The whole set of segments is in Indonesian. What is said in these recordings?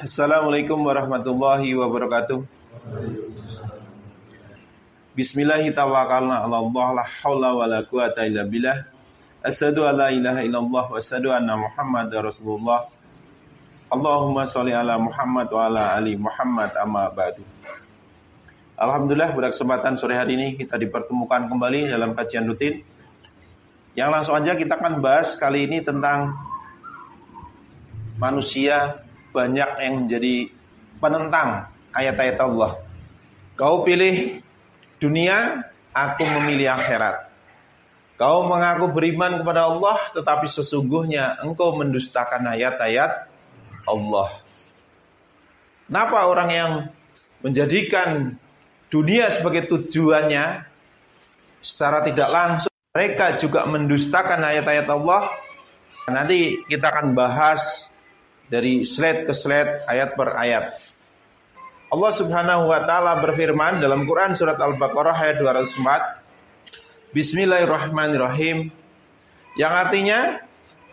Assalamualaikum warahmatullahi wabarakatuh. Bismillahirrahmanirrahim. La haula wala quwata illa billah. Asyhadu an la ilaha illallah wa asyhadu anna Muhammadar Rasulullah. Allahumma sholli ala Muhammad wa ala ali Muhammad, amma ba'du. Alhamdulillah, pada kesempatan sore hari ini kita dipertemukan kembali dalam kajian rutin. Yang langsung aja kita akan bahas kali ini tentang manusia banyak yang menjadi penentang ayat-ayat Allah. Kau pilih dunia, aku memilih akhirat. Kau mengaku beriman kepada Allah, tetapi sesungguhnya engkau mendustakan ayat-ayat Allah. Kenapa orang yang menjadikan dunia sebagai tujuannya, secara tidak langsung mereka juga mendustakan ayat-ayat Allah? Nanti kita akan bahas dari slide ke slide, ayat per ayat. Allah Subhanahu wa taala berfirman dalam Quran surat Al-Baqarah ayat 204. Bismillahirrahmanirrahim. Yang artinya,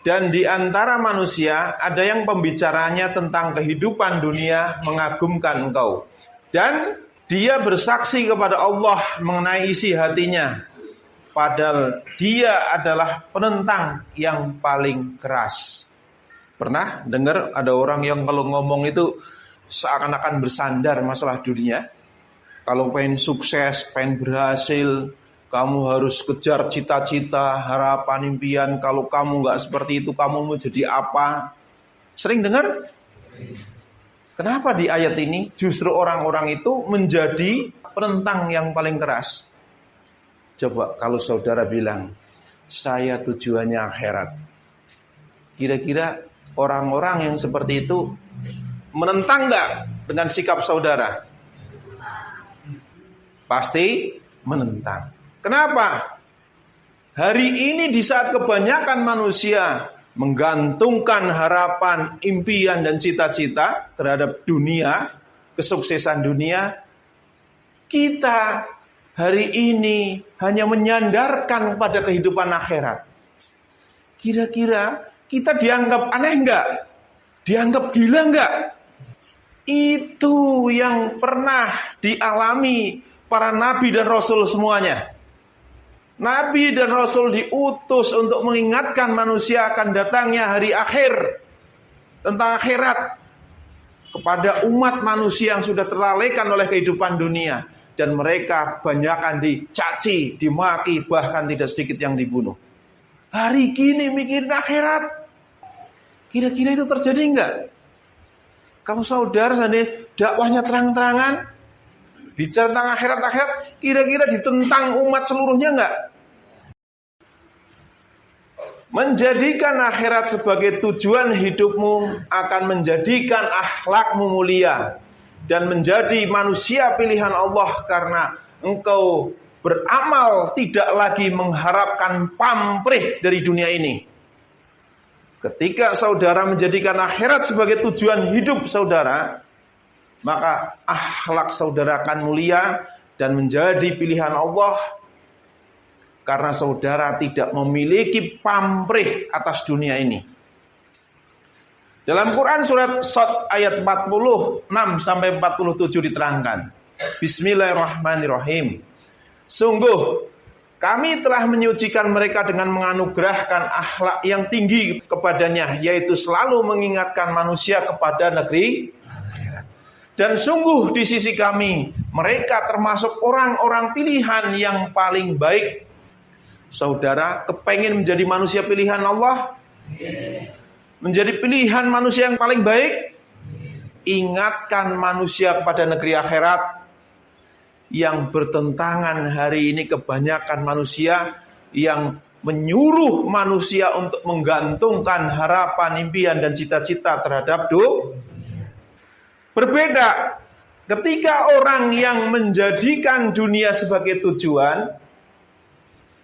dan di antara manusia ada yang pembicaranya tentang kehidupan dunia mengagumkan engkau, dan dia bersaksi kepada Allah mengenai isi hatinya, padahal dia adalah penentang yang paling keras. Pernah dengar ada orang yang kalau ngomong itu seakan-akan bersandar masalah dunia? Kalau pengen sukses, pengen berhasil, kamu harus kejar cita-cita, harapan, impian. Kalau kamu nggak seperti itu, kamu mau jadi apa? Sering dengar? Kenapa di ayat ini justru orang-orang itu menjadi penentang yang paling keras? Coba kalau saudara bilang, saya tujuannya akhirat. Kira-kira orang-orang yang seperti itu menentang nggak dengan sikap saudara? Pasti menentang. Kenapa? Hari ini di saat kebanyakan manusia menggantungkan harapan, impian dan cita-cita terhadap dunia, kesuksesan dunia, kita hari ini hanya menyandarkan pada kehidupan akhirat. Kira-kira kita dianggap aneh enggak? Dianggap gila enggak? Itu yang pernah dialami para nabi dan rasul semuanya. Nabi dan rasul diutus untuk mengingatkan manusia akan datangnya hari akhir, tentang akhirat, kepada umat manusia yang sudah terlalaikan oleh kehidupan dunia, dan mereka kebanyakan dicaci, dimaki, bahkan tidak sedikit yang dibunuh. Hari gini mikirin akhirat. Kira-kira itu terjadi enggak? Kalau saudara sendiri dakwahnya terang-terangan, bicara tentang akhirat-akhirat, kira-kira ditentang umat seluruhnya enggak? Menjadikan akhirat sebagai tujuan hidupmu akan menjadikan akhlakmu mulia dan menjadi manusia pilihan Allah, karena engkau beramal tidak lagi mengharapkan pamrih dari dunia ini. Ketika saudara menjadikan akhirat sebagai tujuan hidup saudara, maka akhlak saudara akan mulia dan menjadi pilihan Allah, karena saudara tidak memiliki pamrih atas dunia ini. Dalam Quran surat Shad ayat 46 sampai 47 diterangkan. Bismillahirrahmanirrahim. Sungguh kami telah menyucikan mereka dengan menganugerahkan akhlak yang tinggi kepadanya, yaitu selalu mengingatkan manusia kepada negeri akhirat. Dan sungguh di sisi kami mereka termasuk orang-orang pilihan yang paling baik. Saudara kepengin menjadi manusia pilihan Allah? Menjadi pilihan manusia yang paling baik? Ingatkan manusia kepada negeri akhirat. Yang bertentangan hari ini kebanyakan manusia yang menyuruh manusia untuk menggantungkan harapan, impian dan cita-cita terhadap dunia. Berbeda ketika orang yang menjadikan dunia sebagai tujuan,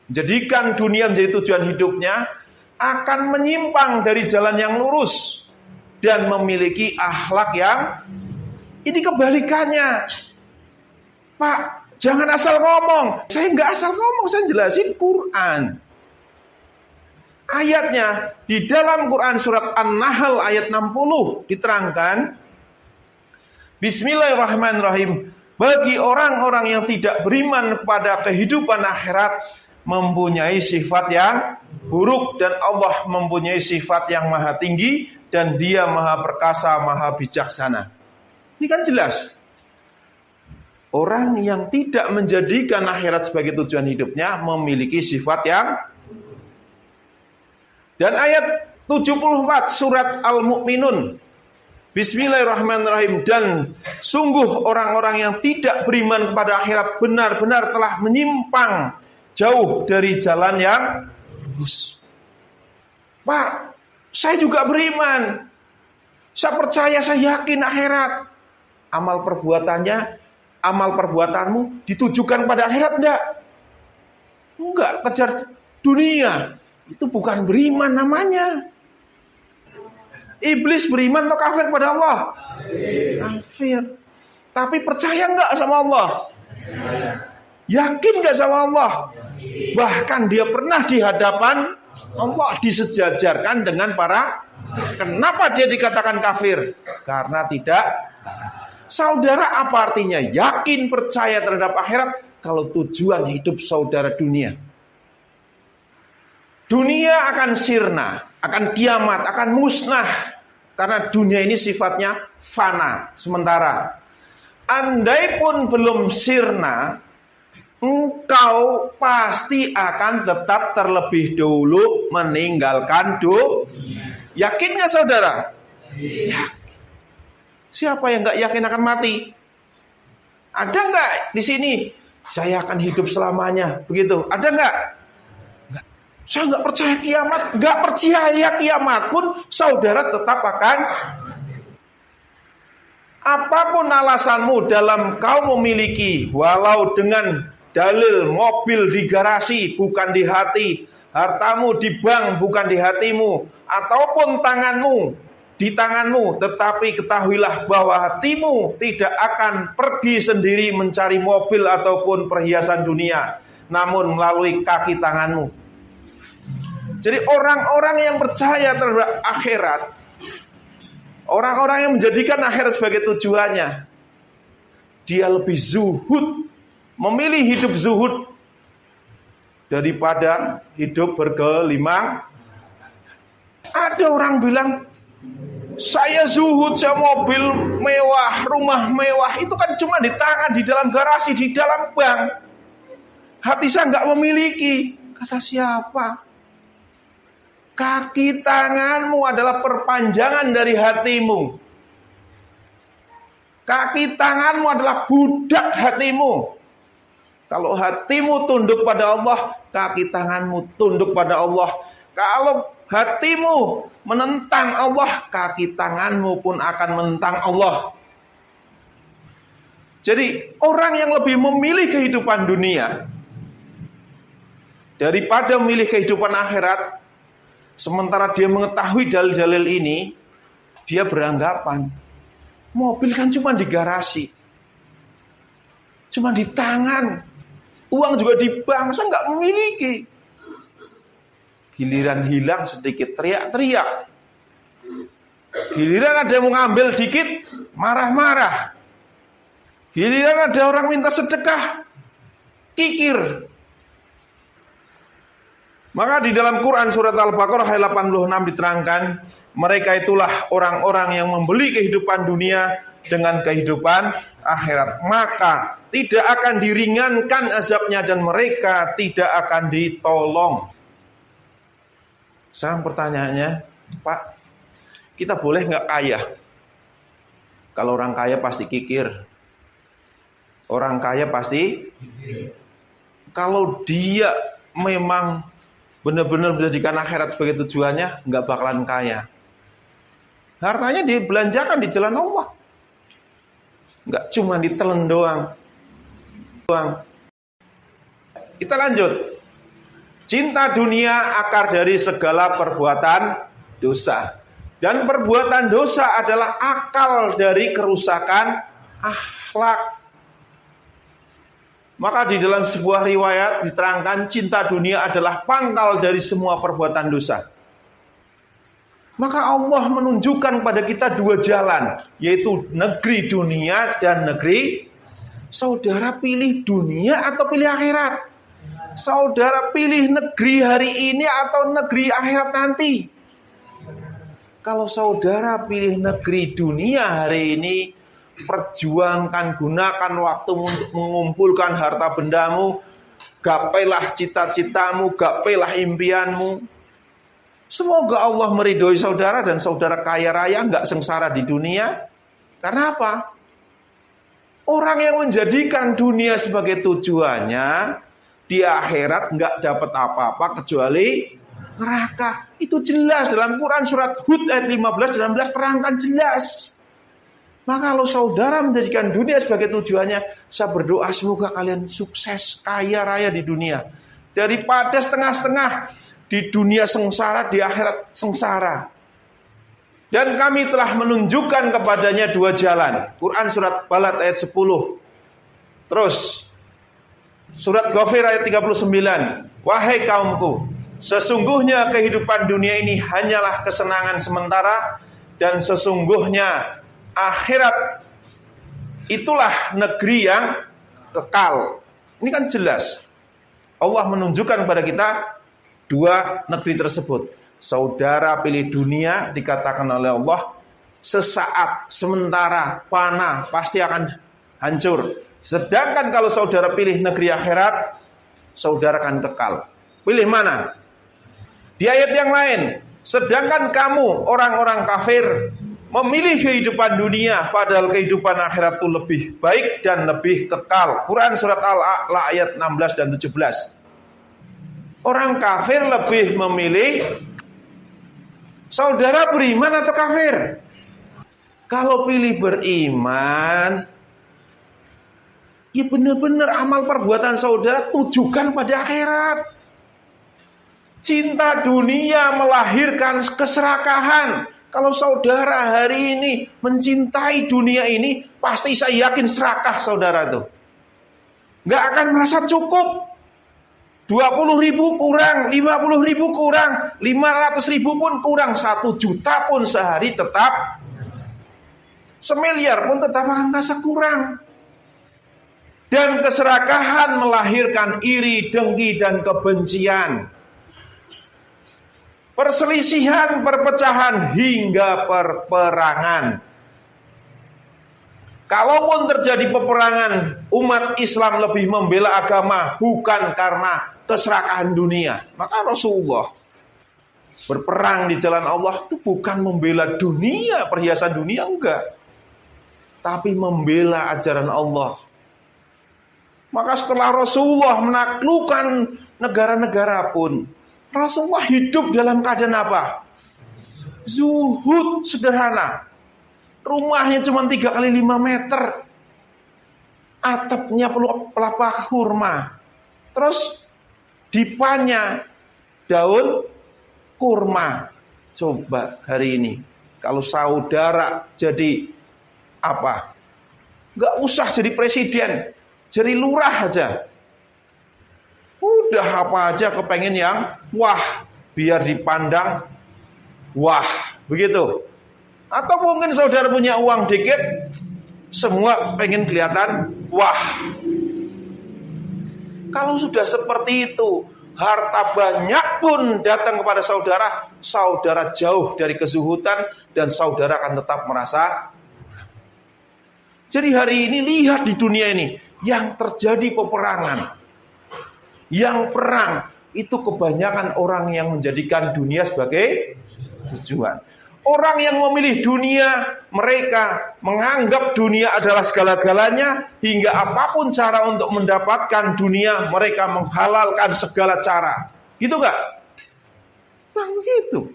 menjadikan dunia menjadi tujuan hidupnya, akan menyimpang dari jalan yang lurus dan memiliki akhlak yang ini kebalikannya. Pak, jangan asal ngomong. Saya nggak asal ngomong, saya jelasin Quran. Ayatnya di dalam Quran surat An-Nahl ayat 60 diterangkan, Bismillahirrahmanirrahim. Bagi orang-orang yang tidak beriman pada kehidupan akhirat mempunyai sifat yang buruk, dan Allah mempunyai sifat yang maha tinggi dan Dia maha perkasa, maha bijaksana. Ini kan jelas. Orang yang tidak menjadikan akhirat sebagai tujuan hidupnya memiliki sifat yang. Dan ayat 74 surat Al-Mu'minun. Bismillahirrahmanirrahim. Dan sungguh orang-orang yang tidak beriman kepada akhirat benar-benar telah menyimpang jauh dari jalan yang lurus. Pak, saya juga beriman. Saya percaya, saya yakin akhirat. Amal perbuatanmu ditujukan pada akhirat enggak? Enggak, kejar dunia. Itu bukan beriman namanya. Iblis beriman atau kafir pada Allah? Kafir. Tapi percaya enggak sama Allah? Yakin enggak sama Allah? Bahkan dia pernah di hadapan Allah, disejajarkan dengan para. Kenapa dia dikatakan kafir? Karena tidak. Saudara, apa artinya yakin percaya terhadap akhirat kalau tujuan hidup saudara dunia? Dunia akan sirna, akan kiamat, akan musnah. Karena dunia ini sifatnya fana, sementara. Andai pun belum sirna, engkau pasti akan tetap terlebih dahulu meninggalkan dunia. Yakin gak saudara? Yakin. Siapa yang gak yakin akan mati? Ada gak di sini? Saya akan hidup selamanya. Begitu, ada gak? Saya nggak percaya kiamat, nggak percaya kiamat pun saudara tetap akan. Apapun alasanmu dalam kau memiliki, walau dengan dalil mobil di garasi bukan di hati, hartamu di bank bukan di hatimu, ataupun tanganmu di tanganmu, tetapi ketahuilah bahwa hatimu tidak akan pergi sendiri mencari mobil ataupun perhiasan dunia, namun melalui kaki tanganmu. Jadi orang-orang yang percaya terhadap akhirat, orang-orang yang menjadikan akhirat sebagai tujuannya, dia lebih zuhud, memilih hidup zuhud daripada hidup bergelimang. Ada orang bilang, saya zuhud, saya mobil mewah, rumah mewah. Itu kan cuma di tangan, di dalam garasi, di dalam bank. Hati saya nggak memiliki. Kata siapa? Kaki tanganmu adalah perpanjangan dari hatimu. Kaki tanganmu adalah budak hatimu. Kalau hatimu tunduk pada Allah, kaki tanganmu tunduk pada Allah. Kalau hatimu menentang Allah, kaki tanganmu pun akan menentang Allah. Jadi orang yang lebih memilih kehidupan dunia daripada memilih kehidupan akhirat, sementara dia mengetahui dalil-dalil ini, dia beranggapan mobil kan cuma di garasi, cuma di tangan, uang juga di bank, saya nggak memiliki. Giliran hilang sedikit teriak-teriak, giliran ada yang mau ngambil dikit marah-marah, giliran ada orang minta sedekah kikir. Maka di dalam Quran surat Al-Baqarah ayat 86 diterangkan, mereka itulah orang-orang yang membeli kehidupan dunia dengan kehidupan akhirat, maka tidak akan diringankan azabnya dan mereka tidak akan ditolong. Sekarang pertanyaannya, Pak, kita boleh nggak kaya? Kalau orang kaya pasti kikir. Orang kaya pasti, kalau dia memang benar-benar menjadikan akhirat sebagai tujuannya, nggak bakalan kaya. Hartanya dibelanjakan di jalan Allah, nggak cuma ditelan doang. Kita lanjut. Cinta dunia akar dari segala perbuatan dosa, dan perbuatan dosa adalah akal dari kerusakan akhlak. Maka di dalam sebuah riwayat diterangkan cinta dunia adalah pangkal dari semua perbuatan dosa. Maka Allah menunjukkan pada kita dua jalan, yaitu negeri dunia dan negeri. Saudara pilih dunia atau pilih akhirat? Saudara pilih negeri hari ini atau negeri akhirat nanti? Kalau saudara pilih negeri dunia hari ini, perjuangkan, gunakan waktu untuk mengumpulkan harta bendamu, gapailah cita-citamu, gapailah impianmu. Semoga Allah meridhoi saudara dan saudara kaya raya, nggak sengsara di dunia. Karena apa? Orang yang menjadikan dunia sebagai tujuannya, di akhirat nggak dapat apa-apa kecuali neraka. Itu jelas dalam Quran surat Hud ayat 15-16 terangkan jelas. Maka kalau saudara menjadikan dunia sebagai tujuannya, saya berdoa semoga kalian sukses, kaya raya di dunia. Daripada setengah-setengah, di dunia sengsara, di akhirat sengsara. Dan kami telah menunjukkan kepadanya dua jalan. Quran surat Balad ayat 10. Terus surat Ghafir ayat 39. Wahai kaumku, sesungguhnya kehidupan dunia ini hanyalah kesenangan sementara, dan sesungguhnya akhirat itulah negeri yang kekal. Ini kan jelas. Allah menunjukkan kepada kita dua negeri tersebut. Saudara pilih dunia, dikatakan oleh Allah, sesaat, sementara, panah, pasti akan hancur. Sedangkan kalau saudara pilih negeri akhirat, saudara akan kekal. Pilih mana? Di ayat yang lain, sedangkan kamu, orang-orang kafir, memilih kehidupan dunia, padahal kehidupan akhirat itu lebih baik dan lebih kekal. Quran surat Al-A'la ayat 16 dan 17. Orang kafir lebih memilih. Saudara beriman atau kafir? Kalau pilih beriman, ya benar-benar amal perbuatan saudara tujukan pada akhirat. Cinta dunia melahirkan keserakahan. Kalau saudara hari ini mencintai dunia ini, pasti saya yakin serakah saudara itu. Gak akan merasa cukup. 20.000 kurang, 50.000 kurang, 500.000 pun kurang, 1 juta pun sehari tetap, semiliar pun tetap akan merasa kurang. Dan keserakahan melahirkan iri, dengki, dan kebencian. Perselisihan, perpecahan, hingga perperangan. Kalaupun terjadi peperangan, umat Islam lebih membela agama bukan karena keserakahan dunia. Maka Rasulullah berperang di jalan Allah itu bukan membela dunia, perhiasan dunia, enggak. Tapi membela ajaran Allah. Maka setelah Rasulullah menaklukkan negara-negara pun, Rasulullah hidup dalam keadaan apa? Zuhud, sederhana. Rumahnya cuma 3 kali 5 meter. Atapnya pelapa kurma. Terus dipanya daun kurma. Coba hari ini, kalau saudara jadi apa? Gak usah jadi presiden, jadi lurah aja. Udah apa aja kepengen yang wah, biar dipandang wah, begitu. Atau mungkin saudara punya uang dikit, semua pengen kelihatan wah. Kalau sudah seperti itu, harta banyak pun datang kepada saudara, saudara jauh dari kezuhudan dan saudara akan tetap merasa. Jadi hari ini lihat di dunia ini, yang terjadi peperangan, yang perang, itu kebanyakan orang yang menjadikan dunia sebagai tujuan. Orang yang memilih dunia, mereka menganggap dunia adalah segala-galanya, hingga apapun cara untuk mendapatkan dunia, mereka menghalalkan segala cara. Gitu gak? Nah begitu.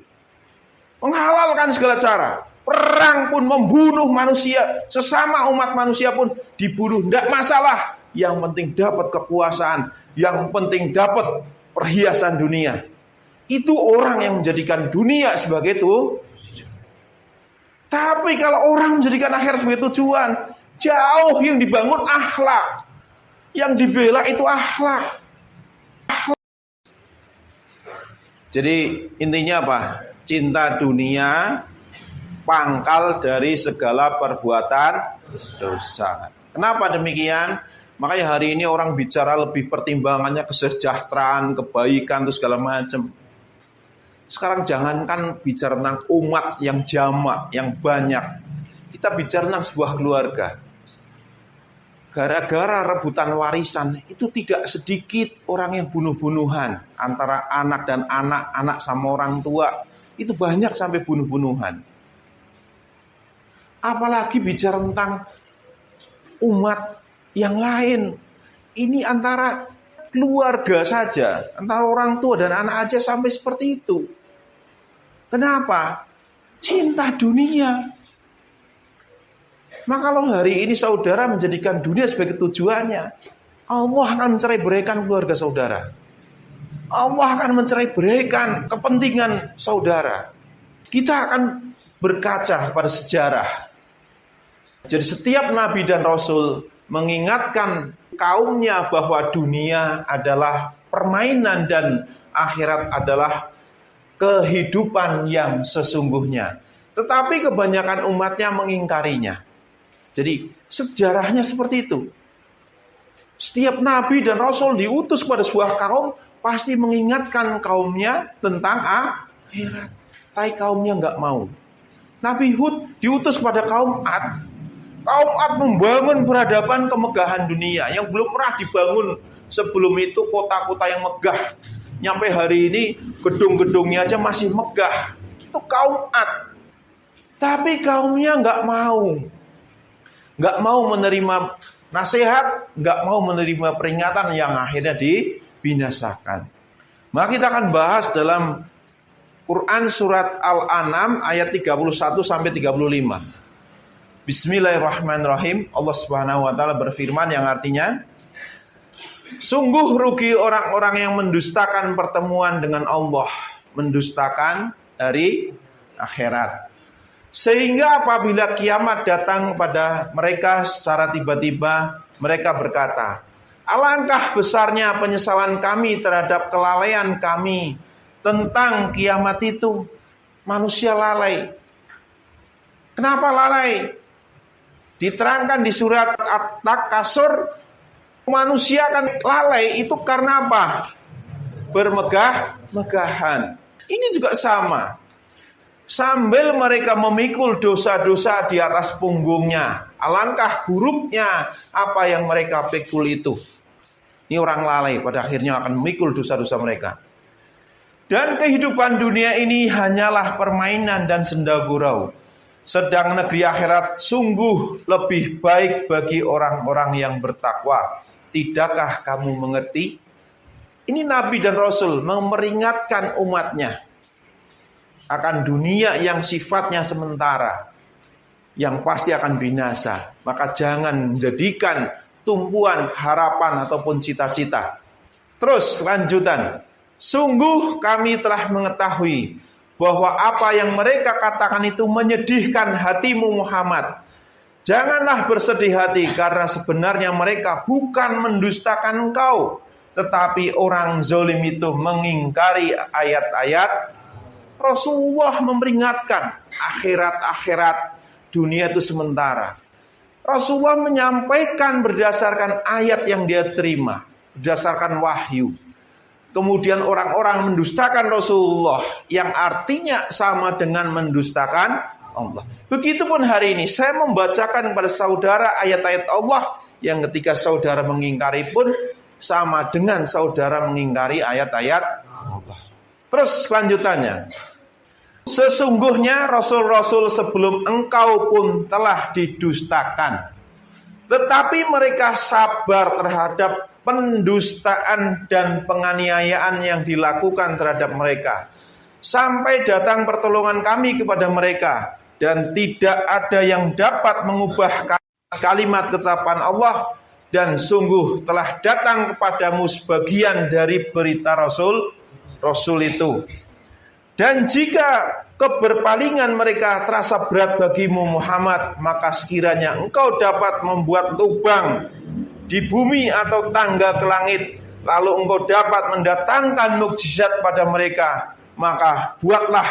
Menghalalkan segala cara. Perang pun membunuh manusia, sesama umat manusia pun dibunuh, tidak masalah. Yang penting dapat kekuasaan, yang penting dapat perhiasan dunia. Itu orang yang menjadikan dunia sebagai itu. Tapi kalau orang menjadikan akhirat sebagai tujuan, jauh yang dibangun akhlak. Yang dibela itu akhlak. Jadi intinya apa? Cinta dunia pangkal dari segala perbuatan dosa. Kenapa demikian? Makanya hari ini orang bicara lebih pertimbangannya kesejahteraan, kebaikan, itu segala macam. Sekarang jangankan bicara tentang umat yang jamak, yang banyak. Kita bicara tentang sebuah keluarga. Gara-gara rebutan warisan, itu tidak sedikit orang yang bunuh-bunuhan. Antara anak dan anak, anak sama orang tua. Itu banyak sampai bunuh-bunuhan. Apalagi bicara tentang umat yang lain. Ini antara keluarga saja, antara orang tua dan anak aja sampai seperti itu. Kenapa? Cinta dunia. Maka kalau hari ini saudara menjadikan dunia sebagai tujuannya, Allah akan mencerai-beraikan keluarga saudara. Allah akan mencerai-beraikan kepentingan saudara. Kita akan berkaca pada sejarah. Jadi setiap nabi dan rasul mengingatkan kaumnya bahwa dunia adalah permainan dan akhirat adalah kehidupan yang sesungguhnya. Tetapi kebanyakan umatnya mengingkarinya. Jadi sejarahnya seperti itu. Setiap nabi dan rasul diutus pada sebuah kaum pasti mengingatkan kaumnya tentang akhirat. Tapi kaumnya nggak mau. Nabi Hud diutus pada kaum Ad. Kaum Ad membangun peradaban kemegahan dunia yang belum pernah dibangun sebelum itu, kota-kota yang megah. Nyampe hari ini gedung-gedungnya aja masih megah. Itu kaum Ad. Tapi kaumnya nggak mau menerima nasihat, nggak mau menerima peringatan yang akhirnya dibinasakan. Maka kita akan bahas dalam Quran surat Al-An'am ayat 31 sampai 35. Bismillahirrahmanirrahim. Allah Subhanahu wa taala berfirman yang artinya, sungguh rugi orang-orang yang mendustakan pertemuan dengan Allah, mendustakan hari akhirat. Sehingga apabila kiamat datang pada mereka secara tiba-tiba, mereka berkata, alangkah besarnya penyesalan kami terhadap kelalaian kami tentang kiamat itu. Manusia lalai. Kenapa lalai? Diterangkan di surat At-Takasur, manusia kan lalai itu karena apa? Bermegah-megahan. Ini juga sama. Sambil mereka memikul dosa-dosa di atas punggungnya. Alangkah buruknya apa yang mereka pikul itu. Ini orang lalai pada akhirnya akan memikul dosa-dosa mereka. Dan kehidupan dunia ini hanyalah permainan dan senda gurau. Sedang negeri akhirat sungguh lebih baik bagi orang-orang yang bertakwa. Tidakkah kamu mengerti? Ini Nabi dan Rasul memperingatkan umatnya akan dunia yang sifatnya sementara, yang pasti akan binasa. Maka jangan menjadikan tumpuan harapan ataupun cita-cita. Terus lanjutan, sungguh kami telah mengetahui bahwa apa yang mereka katakan itu menyedihkan hatimu Muhammad. Janganlah bersedih hati karena sebenarnya mereka bukan mendustakan engkau, tetapi orang zalim itu mengingkari ayat-ayat. Rasulullah memperingatkan akhirat dunia itu sementara. Rasulullah menyampaikan berdasarkan ayat yang dia terima, berdasarkan wahyu. Kemudian orang-orang mendustakan Rasulullah, yang artinya sama dengan mendustakan Allah. Begitupun hari ini saya membacakan kepada saudara ayat-ayat Allah yang ketika saudara mengingkari pun sama dengan saudara mengingkari ayat-ayat Allah. Terus lanjutannya, sesungguhnya rasul-rasul sebelum engkau pun telah didustakan, tetapi mereka sabar terhadap pendustaan dan penganiayaan yang dilakukan terhadap mereka, sampai datang pertolongan kami kepada mereka, dan tidak ada yang dapat mengubah kalimat ketetapan Allah, dan sungguh telah datang kepadamu sebagian dari berita Rasul itu. Dan jika keberpalingan mereka terasa berat bagimu Muhammad, maka sekiranya engkau dapat membuat lubang di bumi atau tangga ke langit, lalu engkau dapat mendatangkan mukjizat pada mereka, maka buatlah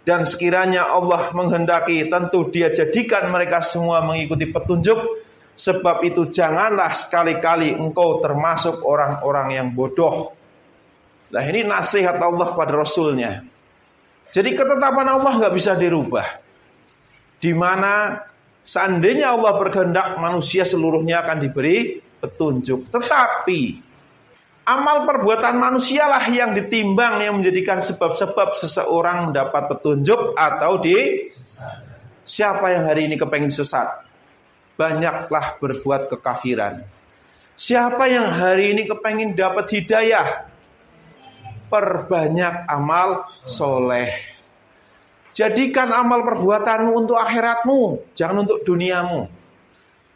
Dan sekiranya Allah menghendaki, tentu Dia jadikan mereka semua mengikuti petunjuk. Sebab itu janganlah sekali-kali engkau termasuk orang-orang yang bodoh. Nah, ini nasihat Allah pada Rasulnya. Jadi ketetapan Allah nggak bisa dirubah. Di mana seandainya Allah berkehendak, manusia seluruhnya akan diberi petunjuk. Tetapi amal perbuatan manusialah yang ditimbang, yang menjadikan sebab-sebab seseorang mendapat petunjuk atau siapa yang hari ini kepengen sesat, banyaklah berbuat kekafiran. Siapa yang hari ini kepengen dapat hidayah, perbanyak amal soleh. Jadikan amal perbuatanmu untuk akhiratmu, jangan untuk duniamu.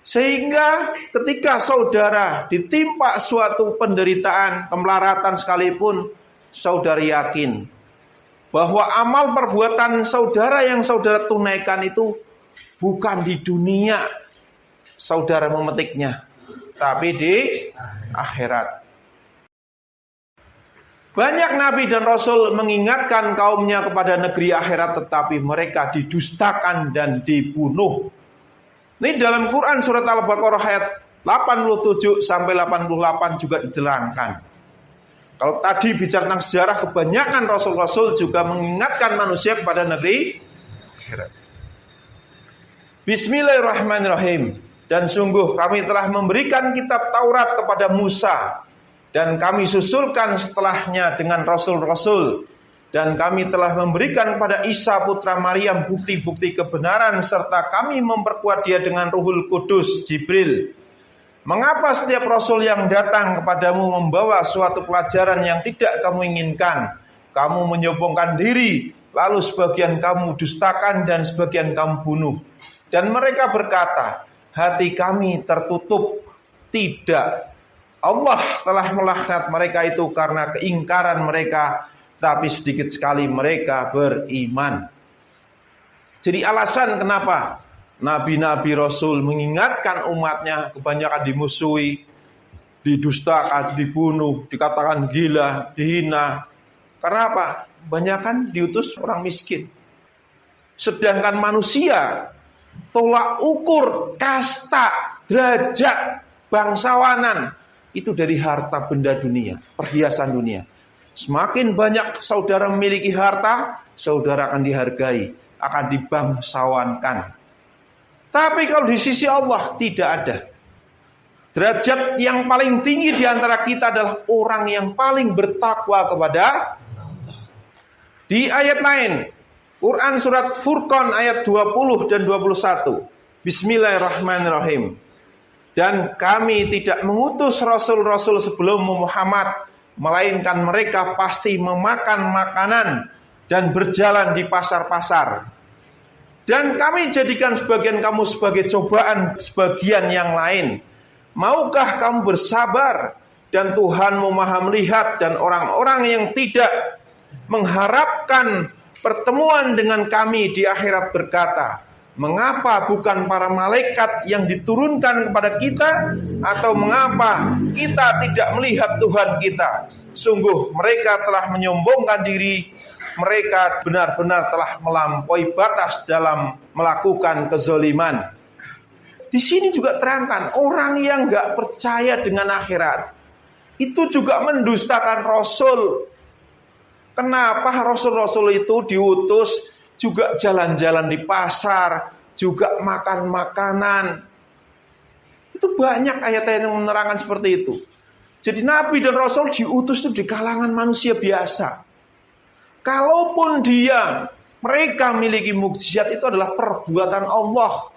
Sehingga ketika saudara ditimpa suatu penderitaan, kemelaratan sekalipun, saudara yakin bahwa amal perbuatan saudara yang saudara tunaikan itu bukan di dunia saudara memetiknya, tapi di akhirat. Banyak nabi dan rasul mengingatkan kaumnya kepada negeri akhirat, tetapi mereka didustakan dan dibunuh. Ini dalam Quran surat Al-Baqarah ayat 87 sampai 88 juga diterangkan. Kalau tadi bicara tentang sejarah, kebanyakan rasul-rasul juga mengingatkan manusia kepada negeri akhirat. Bismillahirrahmanirrahim. Dan sungguh kami telah memberikan kitab Taurat kepada Musa, dan kami susulkan setelahnya dengan rasul-rasul. Dan kami telah memberikan kepada Isa putra Maryam bukti-bukti kebenaran, serta kami memperkuat dia dengan Ruhul Kudus, Jibril. Mengapa setiap rasul yang datang kepadamu membawa suatu pelajaran yang tidak kamu inginkan? Kamu menyombongkan diri, lalu sebagian kamu dustakan dan sebagian kamu bunuh. Dan mereka berkata, hati kami tertutup. Tidak, Allah telah melaknat mereka itu karena keingkaran mereka, tapi sedikit sekali mereka beriman. Jadi alasan kenapa nabi-nabi rasul mengingatkan umatnya, kebanyakan dimusuhi, didustakan, dibunuh, dikatakan gila, dihina. Karena apa? Kebanyakan diutus orang miskin. Sedangkan manusia tolak ukur kasta, derajat, bangsawanan itu dari harta benda dunia, perhiasan dunia. Semakin banyak saudara memiliki harta, saudara akan dihargai, akan dibangsawankan. Tapi kalau di sisi Allah tidak ada. Derajat yang paling tinggi di antara kita adalah orang yang paling bertakwa kepada Allah. Di ayat lain, Quran surat Furqan ayat 20 dan 21. Bismillahirrahmanirrahim. Dan kami tidak mengutus rasul-rasul sebelum Muhammad, melainkan mereka pasti memakan makanan dan berjalan di pasar-pasar. Dan kami jadikan sebagian kamu sebagai cobaan sebagian yang lain. Maukah kamu bersabar? Dan Tuhanmu maha melihat. Dan orang-orang yang tidak mengharapkan pertemuan dengan kami di akhirat berkata, mengapa bukan para malaikat yang diturunkan kepada kita? Atau mengapa kita tidak melihat Tuhan kita? Sungguh mereka telah menyombongkan diri. Mereka benar-benar telah melampaui batas dalam melakukan kezaliman. Di sini juga terangkan, orang yang gak percaya dengan akhirat itu juga mendustakan Rasul. Kenapa Rasul-Rasul itu diutus juga jalan-jalan di pasar, juga makan makanan? Itu banyak ayat-ayat yang menerangkan seperti itu. Jadi Nabi dan Rasul diutus itu di kalangan manusia biasa. Kalaupun mereka memiliki mukjizat, itu adalah perbuatan Allah.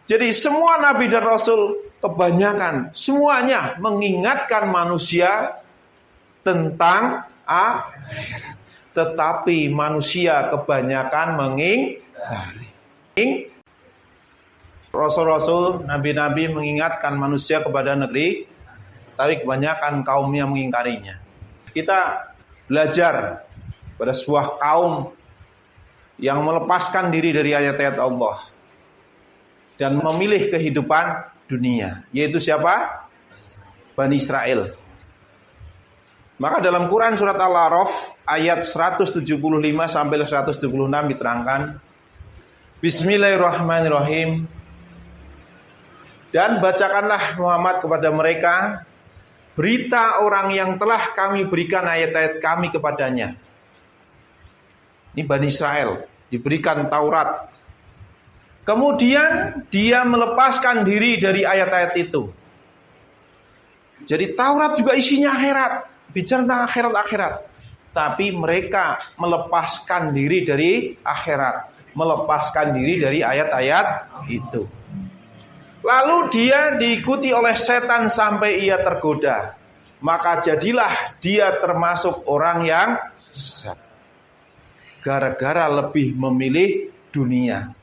Jadi semua Nabi dan Rasul kebanyakan semuanya mengingatkan manusia tentang akhirat. Tetapi manusia kebanyakan mengingkari. Rasul-rasul, nabi-nabi mengingatkan manusia kepada negeri, tapi kebanyakan kaumnya mengingkarinya. Kita belajar pada sebuah kaum yang melepaskan diri dari ayat-ayat Allah dan memilih kehidupan dunia. Yaitu siapa? Bani Israel. Maka dalam Quran surat Al-A'raf ayat 175 sampai 176 diterangkan, Bismillahirrahmanirrahim. Dan bacakanlah Muhammad kepada mereka berita orang yang telah kami berikan ayat-ayat kami kepadanya. Ini Bani Israel diberikan Taurat. Kemudian dia melepaskan diri dari ayat-ayat itu. Jadi Taurat juga isinya akhirat, bicara tentang akhirat-akhirat. Tapi mereka melepaskan diri dari akhirat, melepaskan diri dari ayat-ayat itu. Lalu dia diikuti oleh setan sampai ia tergoda. Maka jadilah dia termasuk orang yang sesat, gara-gara lebih memilih dunia.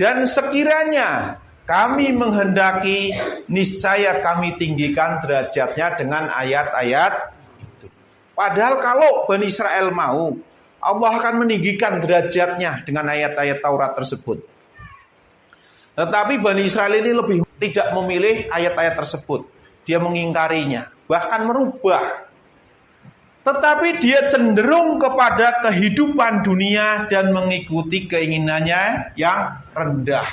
Dan sekiranya kami menghendaki, niscaya kami tinggikan derajatnya dengan ayat-ayat itu. Padahal kalau Bani Israel mau, Allah akan meninggikan derajatnya dengan ayat-ayat Taurat tersebut. Tetapi Bani Israel ini lebih tidak memilih ayat-ayat tersebut. Dia mengingkarinya, bahkan merubah. Tetapi dia cenderung kepada kehidupan dunia dan mengikuti keinginannya yang rendah.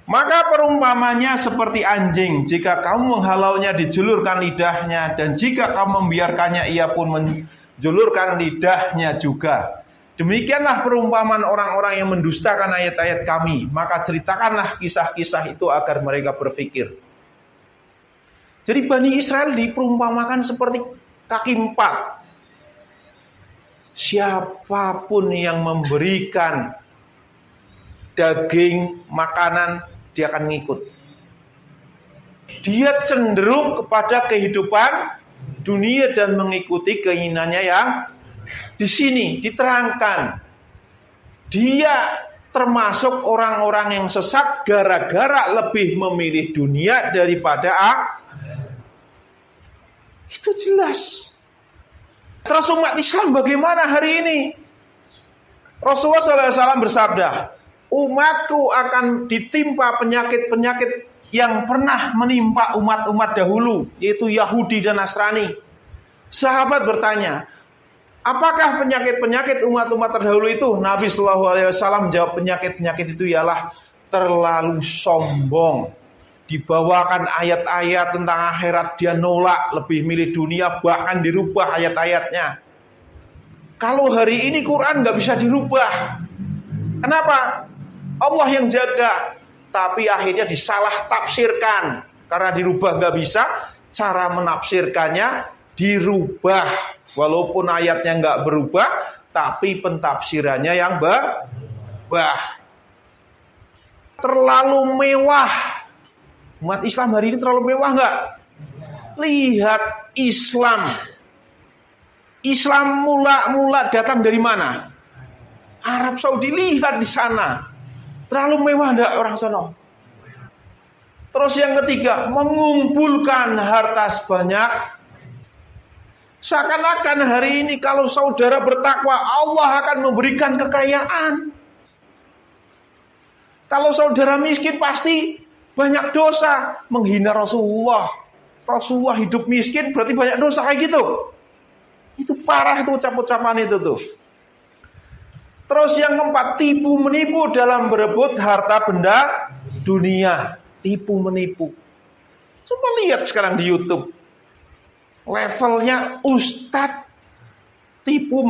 Maka perumpamannya seperti anjing, jika kamu menghalaunya dijulurkan lidahnya, dan jika kamu membiarkannya ia pun menjulurkan lidahnya juga. Demikianlah perumpamaan orang-orang yang mendustakan ayat-ayat kami. Maka ceritakanlah kisah-kisah itu agar mereka berpikir. Jadi Bani Israel diperumpamakan seperti kaki empat. Siapapun yang memberikan daging, makanan, dia akan ngikut. Dia cenderung kepada kehidupan dunia dan mengikuti keinginannya yang di sini diterangkan. Dia termasuk orang-orang yang sesat gara-gara lebih memilih dunia daripada itu jelas. Terus umat Islam bagaimana hari ini? Rasulullah SAW bersabda, umatku akan ditimpa penyakit-penyakit yang pernah menimpa umat-umat dahulu, yaitu Yahudi dan Nasrani. Sahabat bertanya, apakah penyakit-penyakit umat-umat terdahulu itu? Nabi SAW menjawab, penyakit-penyakit itu ialah terlalu sombong. Dibawakan ayat-ayat tentang akhirat, dia nolak, lebih milih dunia, bahkan dirubah ayat-ayatnya. Kalau hari ini Quran gak bisa dirubah. Kenapa? Allah yang jaga. Tapi akhirnya disalah tafsirkan. Karena dirubah gak bisa, cara menafsirkannya dirubah. Walaupun ayatnya gak berubah, tapi pentafsirannya yang berubah. Terlalu mewah. Umat Islam hari ini terlalu mewah gak? Lihat Islam. Islam mula-mula datang dari mana? Arab Saudi, lihat di sana. Terlalu mewah enggak orang sana? Terus yang ketiga, mengumpulkan harta sebanyak. Seakan-akan hari ini kalau saudara bertakwa, Allah akan memberikan kekayaan. Kalau saudara miskin pasti banyak dosa. Menghina Rasulullah. Rasulullah hidup miskin berarti banyak dosa kayak gitu. Itu parah itu ucap-ucapan itu tuh. Terus yang keempat, tipu menipu dalam berebut harta benda dunia. Tipu menipu. Coba lihat sekarang di YouTube. Levelnya ustadz tipu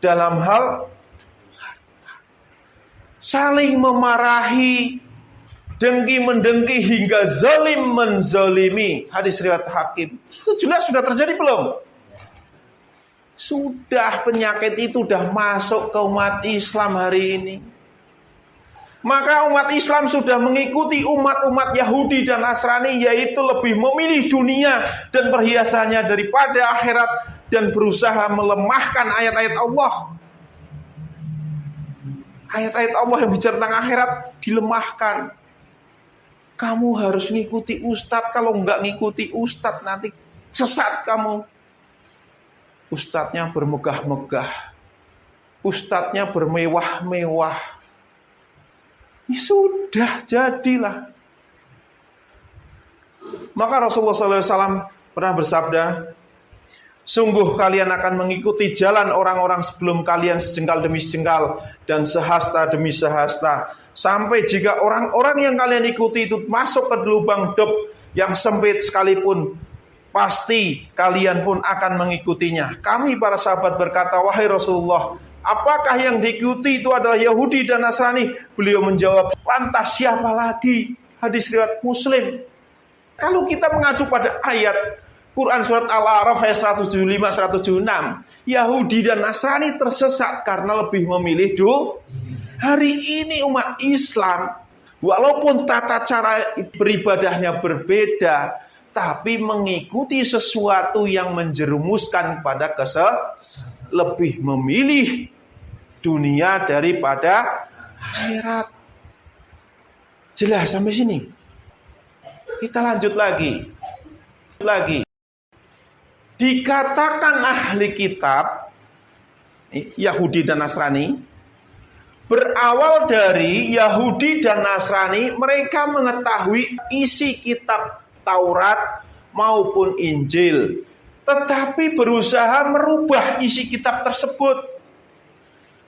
dalam hal saling memarahi, dengki-mendengki hingga zalim menzalimi. Hadis riwayat Hakim. Itu jelas sudah terjadi belum? Sudah, penyakit itu sudah masuk ke umat Islam hari ini. Maka umat Islam sudah mengikuti umat-umat Yahudi dan Nasrani, yaitu lebih memilih dunia dan perhiasannya daripada akhirat, dan berusaha melemahkan ayat-ayat Allah. Ayat-ayat Allah yang bicara tentang akhirat dilemahkan. Kamu harus ngikuti ustadz, kalau enggak ngikuti ustadz nanti sesat kamu. Ustadznya bermegah-megah, ustadznya bermewah-mewah. Ya sudah, jadilah. Maka Rasulullah SAW pernah bersabda, sungguh kalian akan mengikuti jalan orang-orang sebelum kalian sejengkal demi sejengkal dan sehasta demi sehasta. Sampai jika orang-orang yang kalian ikuti itu masuk ke lubang dop yang sempit sekalipun, pasti kalian pun akan mengikutinya. Kami para sahabat berkata, wahai Rasulullah, apakah yang diikuti itu adalah Yahudi dan Nasrani? Beliau menjawab, lantas siapa lagi? Hadis riwayat Muslim. Kalau kita mengacu pada ayat Quran surat Al-A'raf ayat 175-176, Yahudi dan Nasrani tersesat karena lebih memilih Hari ini umat Islam, walaupun tata cara beribadahnya berbeda, tapi mengikuti sesuatu yang menjerumuskan pada lebih memilih dunia daripada akhirat. Jelas sampai sini? Kita lanjut lagi. Dikatakan ahli kitab Yahudi dan Nasrani, berawal dari Yahudi dan Nasrani, mereka mengetahui isi kitab Taurat maupun Injil, tetapi berusaha merubah isi kitab tersebut,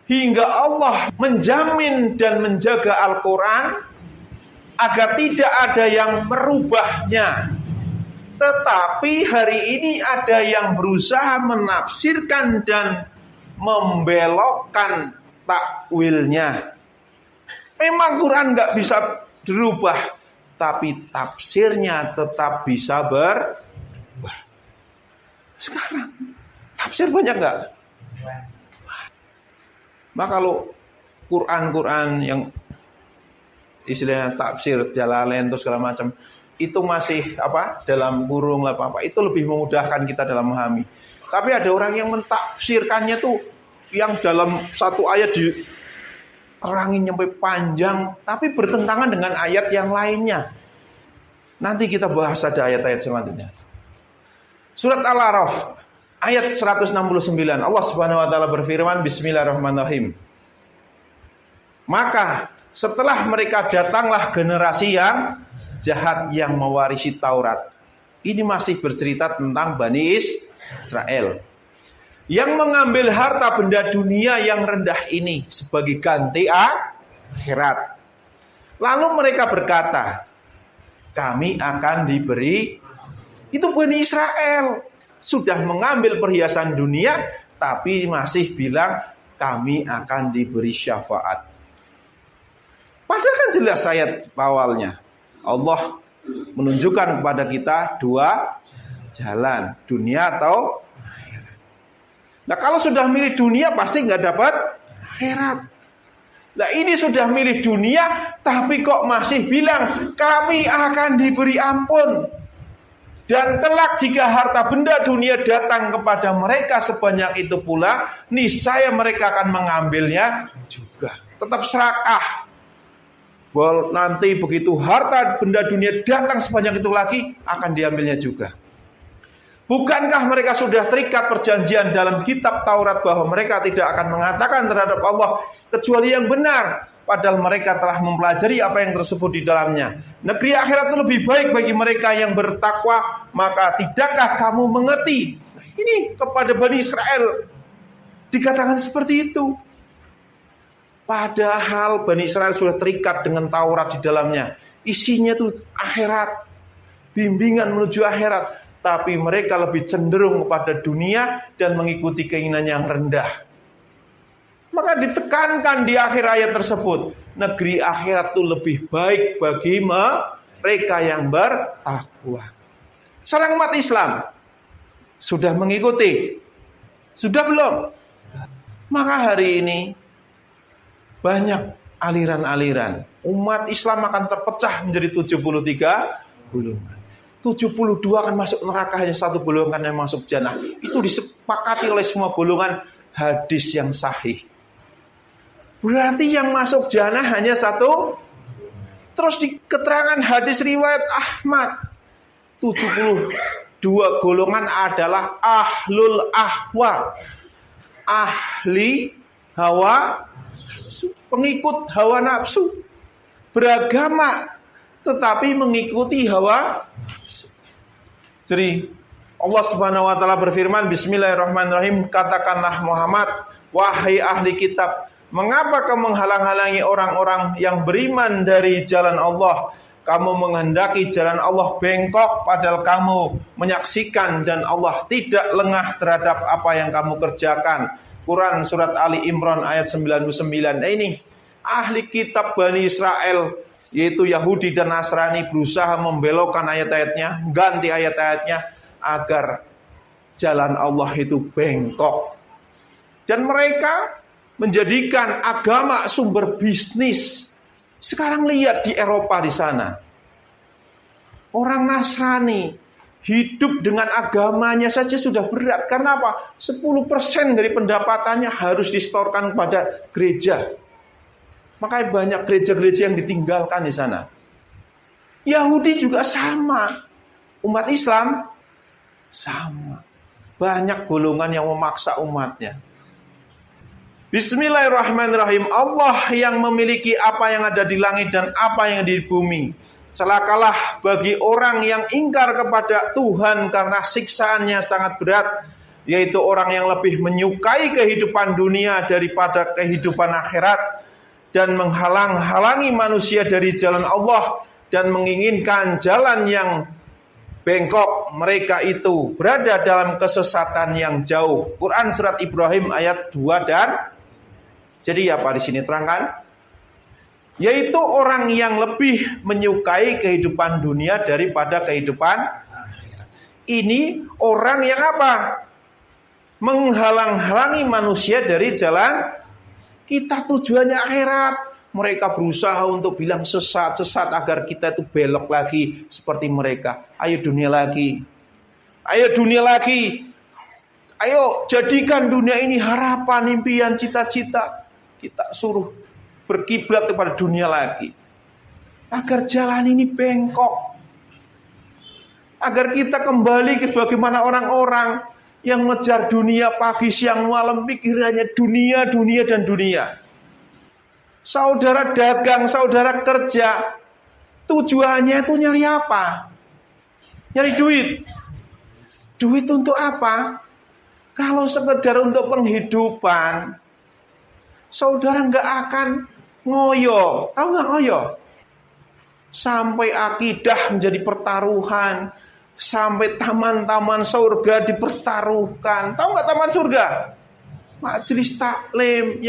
hingga Allah menjamin dan menjaga Al-Quran agar tidak ada yang merubahnya. Tetapi hari ini ada yang berusaha menafsirkan dan membelokkan takwilnya. Memang Quran nggak bisa dirubah, tapi tafsirnya tetap bisa berubah. Sekarang tafsir banyak nggak? Maka kalau Quran yang istilahnya tafsir Jalalain terus segala macam, itu masih dalam kurung apa itu lebih memudahkan kita dalam memahami. Tapi ada orang yang mentafsirkannya tuh yang dalam satu ayat diterangin sampai panjang, tapi bertentangan dengan ayat yang lainnya. Nanti kita bahas ada ayat-ayat selanjutnya. Surat Al-A'raf ayat 169, Allah Subhanahu wa taala berfirman, bismillahirrahmanirrahim. Maka setelah mereka datanglah generasi yang jahat yang mewarisi Taurat. Ini masih bercerita tentang Bani Israel yang mengambil harta benda dunia yang rendah ini sebagai ganti akhirat. Lalu mereka berkata, kami akan diberi. Itu Bani Israel sudah mengambil perhiasan dunia, tapi masih bilang kami akan diberi syafaat. Padahal kan jelas ayat awalnya, Allah menunjukkan kepada kita dua jalan, dunia atau akhirat. Nah kalau sudah milih dunia pasti nggak dapat akhirat. Nah ini sudah milih dunia, tapi kok masih bilang kami akan diberi ampun. Dan kelak jika harta benda dunia datang kepada mereka sebanyak itu pula, niscaya mereka akan mengambilnya juga. Tetap serakah. Bahwa nanti begitu harta benda dunia datang sebanyak itu lagi, akan diambilnya juga. Bukankah mereka sudah terikat perjanjian dalam kitab Taurat bahwa mereka tidak akan mengatakan terhadap Allah kecuali yang benar, padahal mereka telah mempelajari apa yang tersebut di dalamnya. Negeri akhirat itu lebih baik bagi mereka yang bertakwa, maka tidakkah kamu mengerti? Nah, ini kepada Bani Israel dikatakan seperti itu. Padahal Bani Israel sudah terikat dengan Taurat di dalamnya. Isinya itu akhirat, bimbingan menuju akhirat. Tapi mereka lebih cenderung kepada dunia dan mengikuti keinginan yang rendah. Maka ditekankan di akhir ayat tersebut, negeri akhirat itu lebih baik bagi mereka yang bertakwa. Seorang umat Islam sudah mengikuti, sudah belum? Maka hari ini banyak aliran-aliran. Umat Islam akan terpecah menjadi 73 golongan. 72 akan masuk neraka, hanya satu golongan yang masuk jannah. Itu disepakati oleh semua golongan, hadis yang sahih. Berarti yang masuk jannah hanya satu. Terus di keterangan hadis riwayat Ahmad, 72 golongan adalah ahlul ahwa, ahli hawa, pengikut hawa nafsu, beragama tetapi mengikuti hawa nafsu. Jadi Allah Subhanahu wa taala berfirman, Bismillahirrahmanirrahim, katakanlah Muhammad, wahai ahli kitab, mengapa kamu menghalang-halangi orang-orang yang beriman dari jalan Allah? Kamu menghendaki jalan Allah bengkok, padahal kamu menyaksikan dan Allah tidak lengah terhadap apa yang kamu kerjakan. Quran surat Ali Imran ayat 99. Ini ahli kitab Bani Israel, yaitu Yahudi dan Nasrani, berusaha membelokkan ayat-ayatnya, ganti ayat-ayatnya agar jalan Allah itu bengkok. Dan mereka menjadikan agama sumber bisnis. Sekarang lihat di Eropa di sana. Orang Nasrani hidup dengan agamanya saja sudah berat. Karena apa? 10% dari pendapatannya harus disetorkan kepada gereja. Makanya banyak gereja-gereja yang ditinggalkan di sana. Yahudi juga sama. Umat Islam sama. Banyak golongan yang memaksa umatnya. Bismillahirrahmanirrahim. Allah yang memiliki apa yang ada di langit dan apa yang di bumi. Celakalah bagi orang yang ingkar kepada Tuhan karena siksaannya sangat berat, yaitu orang yang lebih menyukai kehidupan dunia daripada kehidupan akhirat dan menghalang-halangi manusia dari jalan Allah dan menginginkan jalan yang bengkok. Mereka itu berada dalam kesesatan yang jauh. Quran surat Ibrahim ayat 2 dan jadi apa di sini terangkan? Yaitu orang yang lebih menyukai kehidupan dunia daripada kehidupan akhirat. Ini orang yang apa? Menghalang-halangi manusia dari jalan kita, tujuannya akhirat. Mereka berusaha untuk bilang sesat agar kita itu belok lagi seperti mereka. Ayo dunia lagi. Ayo dunia lagi. Ayo jadikan dunia ini harapan, impian, cita-cita. Kita suruh berkiblat kepada dunia lagi. Agar jalan ini bengkok. Agar kita kembali ke bagaimana orang-orang yang mengejar dunia pagi, siang, malam. Pikirannya dunia, dunia, dan dunia. Saudara dagang, saudara kerja. Tujuannya itu nyari apa? Nyari duit. Duit untuk apa? Kalau sekedar untuk penghidupan, saudara nggak akan ngoyo. Tahu nggak ngoyo? Sampai akidah menjadi pertaruhan, sampai taman-taman surga dipertaruhkan. Tahu nggak taman surga? Majelis taklim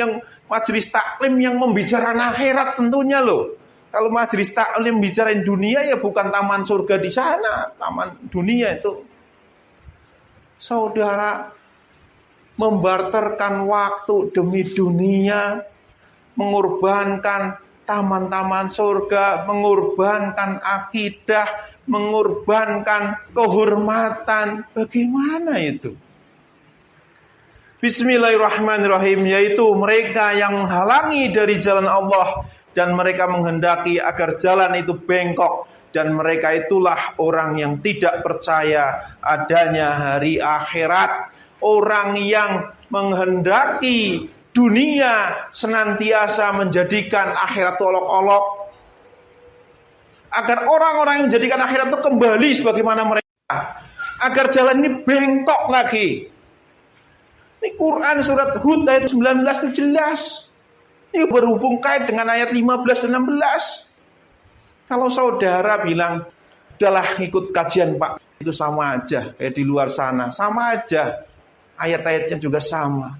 yang membicarakan akhirat tentunya loh. Kalau majelis taklim bicarain dunia ya bukan taman surga di sana, taman dunia itu. Saudara membarterkan waktu demi dunia, mengorbankan taman-taman surga, mengorbankan akidah, mengorbankan kehormatan. Bagaimana itu? Bismillahirrahmanirrahim, yaitu mereka yang menghalangi dari jalan Allah dan mereka menghendaki agar jalan itu bengkok, dan mereka itulah orang yang tidak percaya adanya hari akhirat. Orang yang menghendaki dunia senantiasa menjadikan akhirat olok-olok. Agar orang-orang yang menjadikan akhirat itu kembali sebagaimana mereka. Agar jalan ini bengkok lagi. Ini Quran surat Hud ayat 19 itu jelas. Ini berhubung kait dengan ayat 15 dan 16. Kalau saudara bilang, udahlah ikut kajian Pak, itu sama aja kayak di luar sana. Sama aja. Ayat-ayatnya juga sama.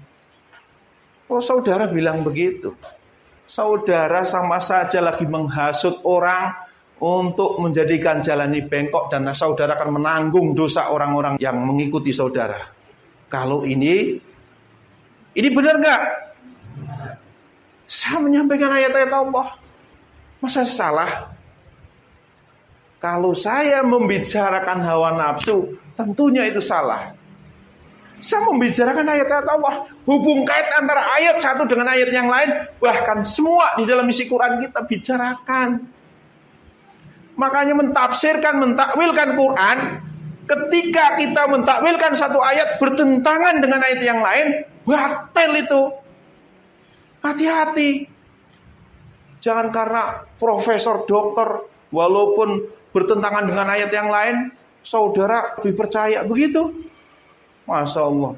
Kalau saudara bilang begitu, saudara sama saja lagi menghasut orang untuk menjadikan jalan ini bengkok, dan saudara akan menanggung dosa orang-orang yang mengikuti saudara. Kalau ini benar nggak? Saya menyampaikan ayat-ayat Allah, masa salah? Kalau saya membicarakan hawa nafsu, tentunya itu salah. Saya membicarakan ayat-ayat Allah, hubung kait antara ayat satu dengan ayat yang lain, bahkan semua di dalam isi Quran kita bicarakan. Makanya mentafsirkan, mentakwilkan Quran, ketika kita mentakwilkan satu ayat bertentangan dengan ayat yang lain, batal itu. Hati-hati. Jangan karena profesor, dokter, walaupun bertentangan dengan ayat yang lain, saudara lebih percaya begitu. Masya Allah.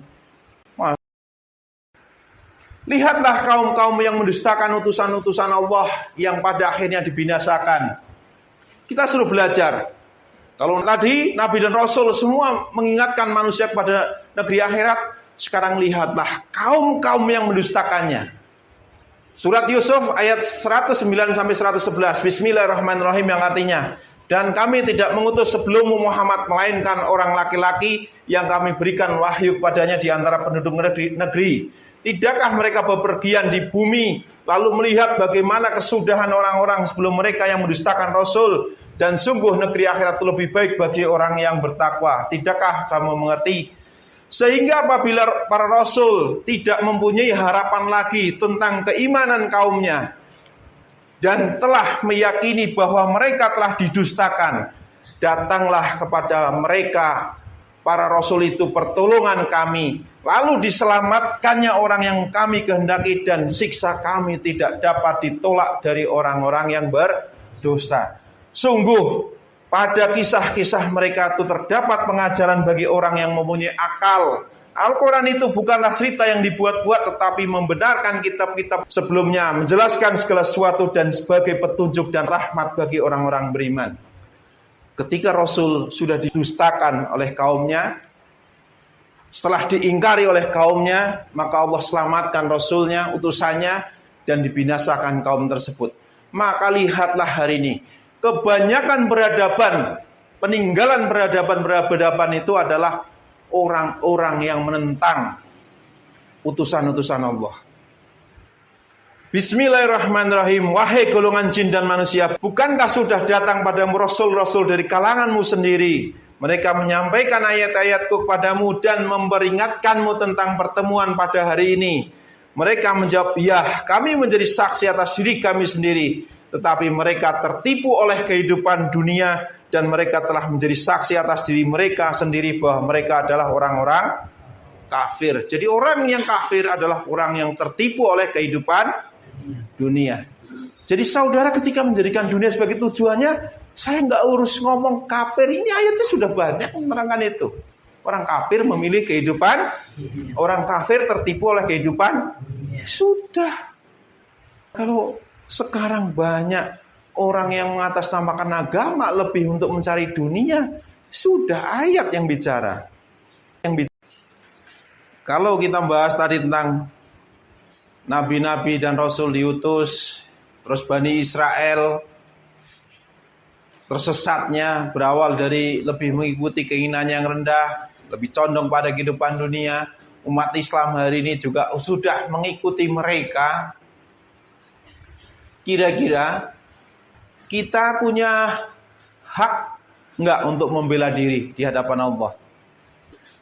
Lihatlah kaum-kaum yang mendustakan utusan-utusan Allah yang pada akhirnya dibinasakan. Kita suruh belajar. Kalau tadi Nabi dan Rasul semua mengingatkan manusia kepada negeri akhirat, sekarang lihatlah kaum-kaum yang mendustakannya. Surat Yusuf ayat 109 sampai 111. Bismillahirrahmanirrahim, yang artinya, dan kami tidak mengutus sebelummu Muhammad melainkan orang laki-laki yang kami berikan wahyu kepadanya di antara penduduk negeri. Tidakkah mereka bepergian di bumi lalu melihat bagaimana kesudahan orang-orang sebelum mereka yang mendustakan Rasul, dan sungguh negeri akhirat itu lebih baik bagi orang yang bertakwa. Tidakkah kamu mengerti? Sehingga apabila para Rasul tidak mempunyai harapan lagi tentang keimanan kaumnya dan telah meyakini bahwa mereka telah didustakan, datanglah kepada mereka para Rasul itu pertolongan kami, lalu diselamatkannya orang yang kami kehendaki, dan siksa kami tidak dapat ditolak dari orang-orang yang berdosa. Sungguh pada kisah-kisah mereka itu terdapat pengajaran bagi orang yang mempunyai akal. Al-Quran itu bukanlah cerita yang dibuat-buat, tetapi membenarkan kitab-kitab sebelumnya, menjelaskan segala sesuatu dan sebagai petunjuk dan rahmat bagi orang-orang beriman. Ketika Rasul sudah didustakan oleh kaumnya, setelah diingkari oleh kaumnya, maka Allah selamatkan Rasulnya, utusannya, dan dibinasakan kaum tersebut. Maka lihatlah hari ini, kebanyakan peradaban, peninggalan peradaban itu adalah orang-orang yang menentang utusan-utusan Allah. Bismillahirrahmanirrahim. Wahai golongan jin dan manusia, bukankah sudah datang padamu rasul-rasul dari kalanganmu sendiri? Mereka menyampaikan ayat-ayatku kepadamu dan memperingatkanmu tentang pertemuan pada hari ini. Mereka menjawab, ya, kami menjadi saksi atas diri kami sendiri. Tetapi mereka tertipu oleh kehidupan dunia, dan mereka telah menjadi saksi atas diri mereka sendiri bahwa mereka adalah orang-orang kafir. Jadi orang yang kafir adalah orang yang tertipu oleh kehidupan dunia. Jadi saudara, ketika menjadikan dunia sebagai tujuannya, saya nggak urus ngomong kafir, ini ayatnya sudah banyak menerangkan itu. Orang kafir memilih kehidupan, orang kafir tertipu oleh kehidupan. Sudah. Kalau sekarang banyak orang yang mengatasnamakan agama lebih untuk mencari dunia, sudah ayat yang bicara. Kalau kita bahas tadi tentang nabi-nabi dan rasul diutus, terus Bani Israel tersesatnya berawal dari lebih mengikuti keinginannya yang rendah, lebih condong pada kehidupan dunia. Umat Islam hari ini juga sudah mengikuti mereka. Kira-kira kita punya hak enggak untuk membela diri di hadapan Allah?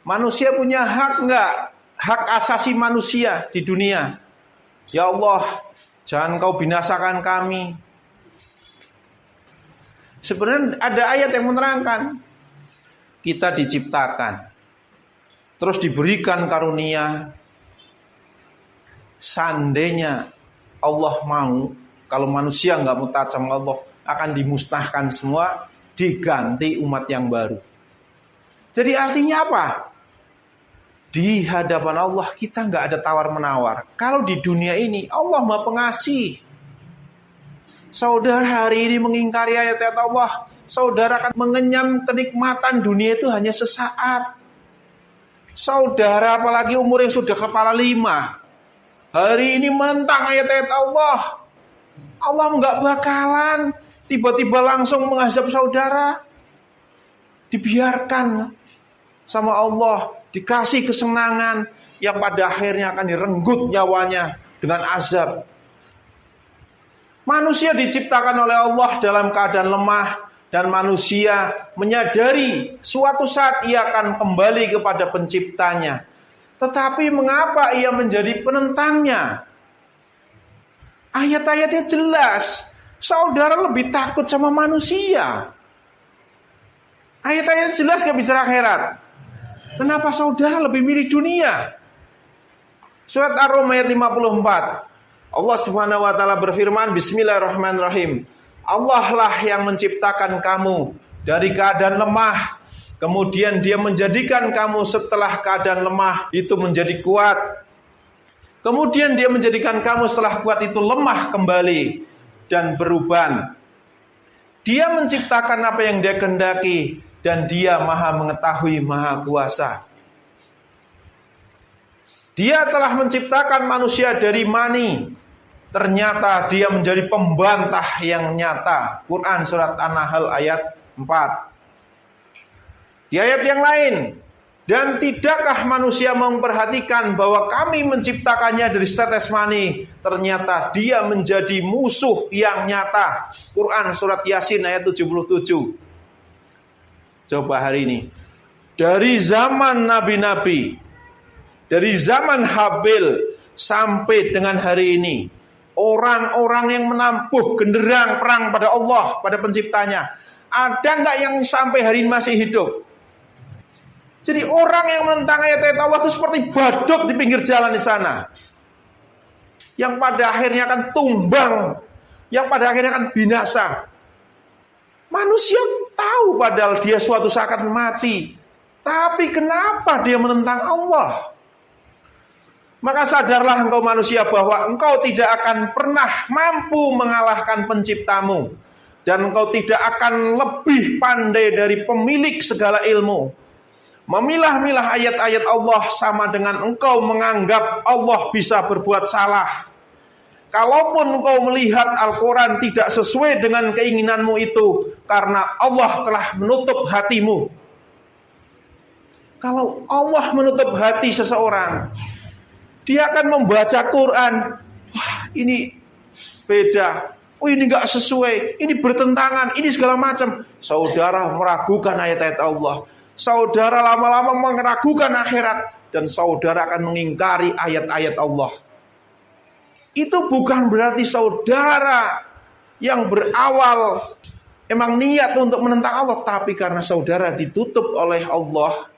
Manusia punya hak enggak? Hak asasi manusia di dunia. Ya Allah, jangan kau binasakan kami. Sebenarnya ada ayat yang menerangkan, kita diciptakan, terus diberikan karunia. Seandainya Allah mau, kalau manusia nggak mau taat sama Allah, akan dimusnahkan semua, diganti umat yang baru. Jadi artinya apa? Di hadapan Allah kita nggak ada tawar-menawar. Kalau di dunia ini Allah Maha Pengasih. Saudara hari ini mengingkari ayat-ayat Allah, saudara akan mengenyam kenikmatan dunia itu hanya sesaat. Saudara apalagi umur yang sudah kepala 5, hari ini menentang ayat-ayat Allah. Allah nggak bakalan tiba-tiba langsung mengazab saudara. Dibiarkan sama Allah, dikasih kesenangan yang pada akhirnya akan direnggut nyawanya dengan azab. Manusia diciptakan oleh Allah dalam keadaan lemah, dan manusia menyadari suatu saat ia akan kembali kepada penciptanya. Tetapi mengapa ia menjadi penentangnya? Ayat-ayatnya jelas. Saudara lebih takut sama manusia. Ayat-ayatnya jelas gak bicara akhirat. Kenapa saudara lebih milih dunia? Surat Ar-Rum ayat 54. Allah Subhanahu wa taala berfirman, Bismillahirrahmanirrahim. Allah lah yang menciptakan kamu dari keadaan lemah, Kemudian dia menjadikan kamu setelah keadaan lemah itu menjadi kuat. Kemudian dia menjadikan kamu setelah kuat itu lemah kembali dan beruban. Dia menciptakan apa yang dia kehendaki dan dia maha mengetahui, maha kuasa. Dia telah menciptakan manusia dari mani. Ternyata dia menjadi pembantah yang nyata. Quran surat An-Nahl ayat 4. Di ayat yang lain, dan tidakkah manusia memperhatikan bahwa kami menciptakannya dari setetes mani, ternyata dia menjadi musuh yang nyata. Quran surat Yasin ayat 77. Coba hari ini, dari zaman nabi-nabi, dari zaman Habil sampai dengan hari ini, orang-orang yang menabuh genderang perang pada Allah, pada penciptanya, ada nggak yang sampai hari ini masih hidup? Jadi orang yang menentang ayat-ayat Allah itu seperti badut di pinggir jalan di sana, yang pada akhirnya akan tumbang, yang pada akhirnya akan binasa. Manusia tahu padahal dia suatu saat akan mati, tapi kenapa dia menentang Allah? Maka sadarlah engkau manusia bahwa engkau tidak akan pernah mampu mengalahkan penciptamu, dan engkau tidak akan lebih pandai dari pemilik segala ilmu. Memilah-milah ayat-ayat Allah sama dengan engkau menganggap Allah bisa berbuat salah. Kalaupun engkau melihat Al-Quran tidak sesuai dengan keinginanmu itu, karena Allah telah menutup hatimu. Kalau Allah menutup hati seseorang, dia akan membaca Quran, wah ini beda, oh ini gak sesuai, ini bertentangan, ini segala macam. Saudara meragukan ayat-ayat Allah. Saudara lama-lama meragukan akhirat, dan saudara akan mengingkari ayat-ayat Allah. Itu bukan berarti saudara yang berawal emang niat untuk menentang Allah, tapi karena saudara ditutup oleh Allah,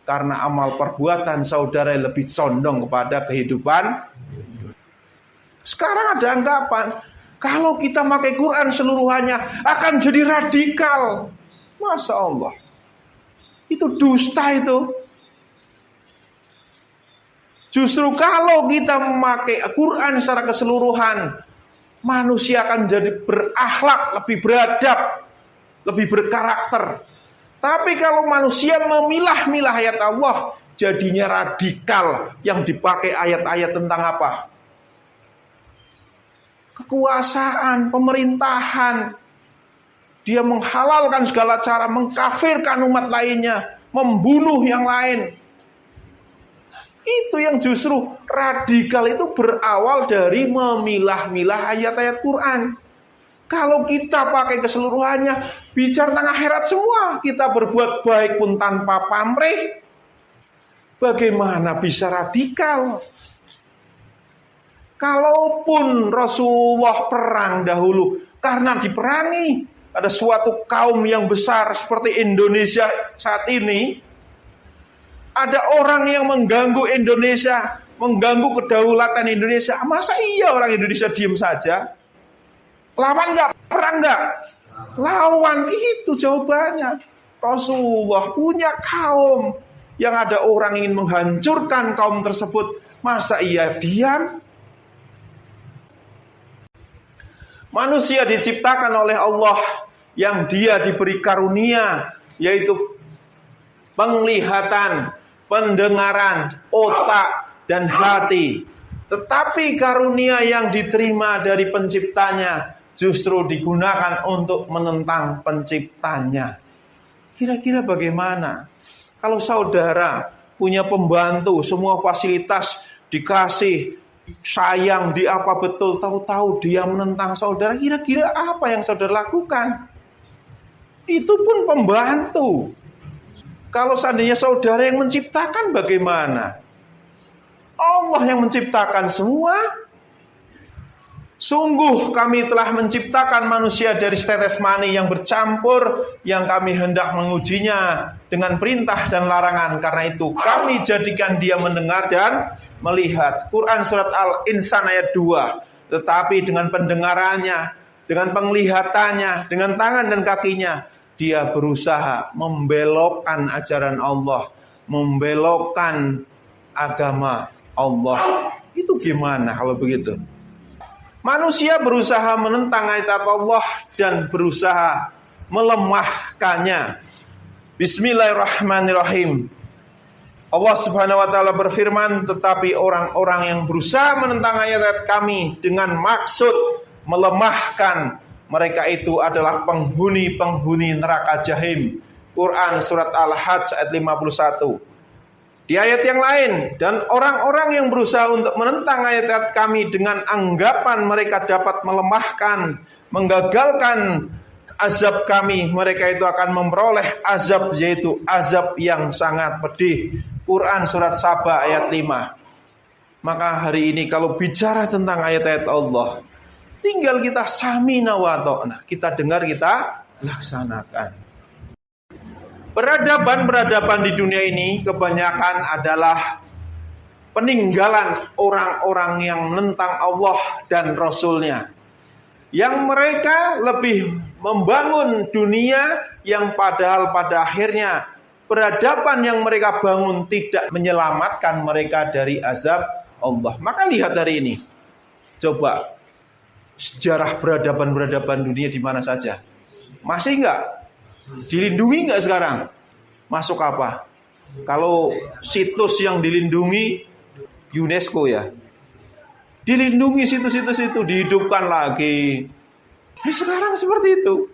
karena amal perbuatan saudara yang lebih condong kepada kehidupan. Sekarang ada anggapan kalau kita pakai Quran seluruhannya akan jadi radikal. Masya Allah, itu dusta itu. Justru kalau kita memakai Quran secara keseluruhan, manusia akan jadi berakhlak, lebih beradab, lebih berkarakter. Tapi kalau manusia memilah-milah ayat Allah, jadinya radikal. Yang dipakai ayat-ayat tentang apa? Kekuasaan, pemerintahan. Dia menghalalkan segala cara, mengkafirkan umat lainnya, membunuh yang lain. Itu yang justru radikal, itu berawal dari memilah-milah ayat-ayat Quran. Kalau kita pakai keseluruhannya, bicara tentang akhirat semua, kita berbuat baik pun tanpa pamrih, bagaimana bisa radikal? Kalaupun Rasulullah perang dahulu, karena diperangi, ada suatu kaum yang besar seperti Indonesia saat ini, ada orang yang mengganggu Indonesia, mengganggu kedaulatan Indonesia. Masa iya orang Indonesia diem saja? Lawan gak? Perang gak? Lawan, itu jawabannya. Rasulullah punya kaum yang ada orang ingin menghancurkan kaum tersebut. Masa iya diam? Manusia diciptakan oleh Allah yang dia diberi karunia, yaitu penglihatan, pendengaran, otak, dan hati. Tetapi karunia yang diterima dari penciptanya justru digunakan untuk menentang penciptanya. Kira-kira bagaimana kalau saudara punya pembantu, semua fasilitas dikasih, sayang, di apa betul, tahu-tahu dia menentang saudara, kira-kira apa yang saudara lakukan? Itu pun pembantu. Kalau seandainya saudara yang menciptakan, bagaimana? Allah yang menciptakan semua. Sungguh kami telah menciptakan manusia dari setetes mani yang bercampur, yang kami hendak mengujinya dengan perintah dan larangan. Karena itu kami jadikan dia mendengar dan melihat. Quran surat Al-Insan ayat 2. Tetapi dengan pendengarannya, dengan penglihatannya, dengan tangan dan kakinya, dia berusaha membelokkan ajaran Allah, membelokkan agama Allah. Itu gimana kalau begitu? Manusia berusaha menentang ayat Allah dan berusaha melemahkannya. Bismillahirrahmanirrahim. Allah Subhanahu wa taala berfirman, tetapi orang-orang yang berusaha menentang ayat-ayat kami dengan maksud melemahkan, mereka itu adalah penghuni-penghuni neraka jahim. Quran surat Al-Hajj ayat 51. Di ayat yang lain, dan orang-orang yang berusaha untuk menentang ayat-ayat kami dengan anggapan mereka dapat melemahkan, menggagalkan azab kami, mereka itu akan memperoleh azab, yaitu azab yang sangat pedih. Quran surat Saba ayat 5. Maka hari ini kalau bicara tentang ayat-ayat Allah, tinggal kita samina wa ta'na, kita dengar, kita laksanakan. Peradaban-peradaban di dunia ini kebanyakan adalah peninggalan orang-orang yang menentang Allah dan Rasul-Nya, yang mereka lebih membangun dunia yang padahal pada akhirnya peradaban yang mereka bangun tidak menyelamatkan mereka dari azab Allah. Maka lihat hari ini, coba sejarah peradaban-peradaban dunia di mana saja. Masih enggak? Dilindungi enggak sekarang? Masuk apa? Kalau situs yang dilindungi UNESCO ya, dilindungi situs-situs itu, dihidupkan lagi. Sekarang seperti itu.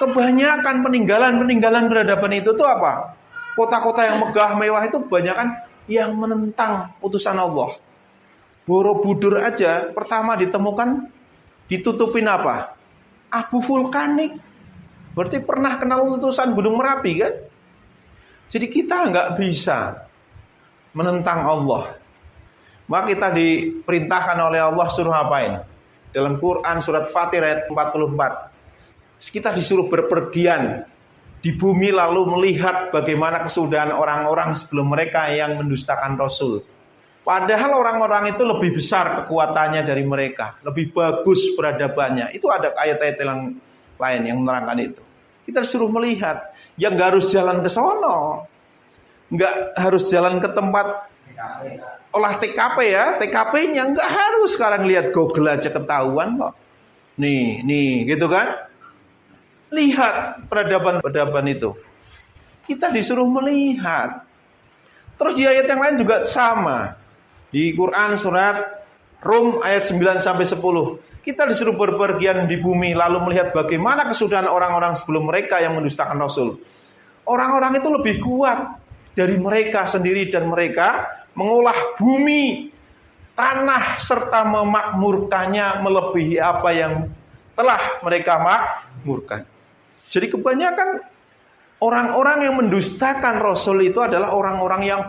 Kebanyakan peninggalan-peninggalan peradaban itu tuh apa? Kota-kota yang megah mewah itu kebanyakan yang menentang putusan Allah. Borobudur aja pertama ditemukan ditutupin apa? Abu vulkanik. Berarti pernah kenal letusan Gunung Merapi kan? Jadi kita nggak bisa menentang Allah. Maka kita diperintahkan oleh Allah suruh ngapain? Dalam Quran surat Fatir ayat 44. Kita disuruh berpergian di bumi lalu melihat bagaimana kesudahan orang-orang sebelum mereka yang mendustakan Rasul. Padahal orang-orang itu lebih besar kekuatannya dari mereka, lebih bagus peradabannya. Itu ada ayat-ayat yang lain yang menerangkan itu. Kita disuruh melihat, yang nggak harus jalan ke sono, nggak harus jalan ke tempat olah TKP ya, TKP-nya nggak harus sekarang lihat Google aja ketahuan kok. Nih, gitu kan? Lihat peradaban-peradaban itu. Kita disuruh melihat. Terus di ayat yang lain juga sama. Di Quran surat Rum ayat 9 sampai 10. Kita disuruh berpergian di bumi lalu melihat bagaimana kesudahan orang-orang sebelum mereka yang mendustakan Rasul. Orang-orang itu lebih kuat dari mereka sendiri dan mereka mengolah bumi, tanah serta memakmurkannya melebihi apa yang telah mereka makmurkan. Jadi kebanyakan orang-orang yang mendustakan Rasul itu adalah orang-orang yang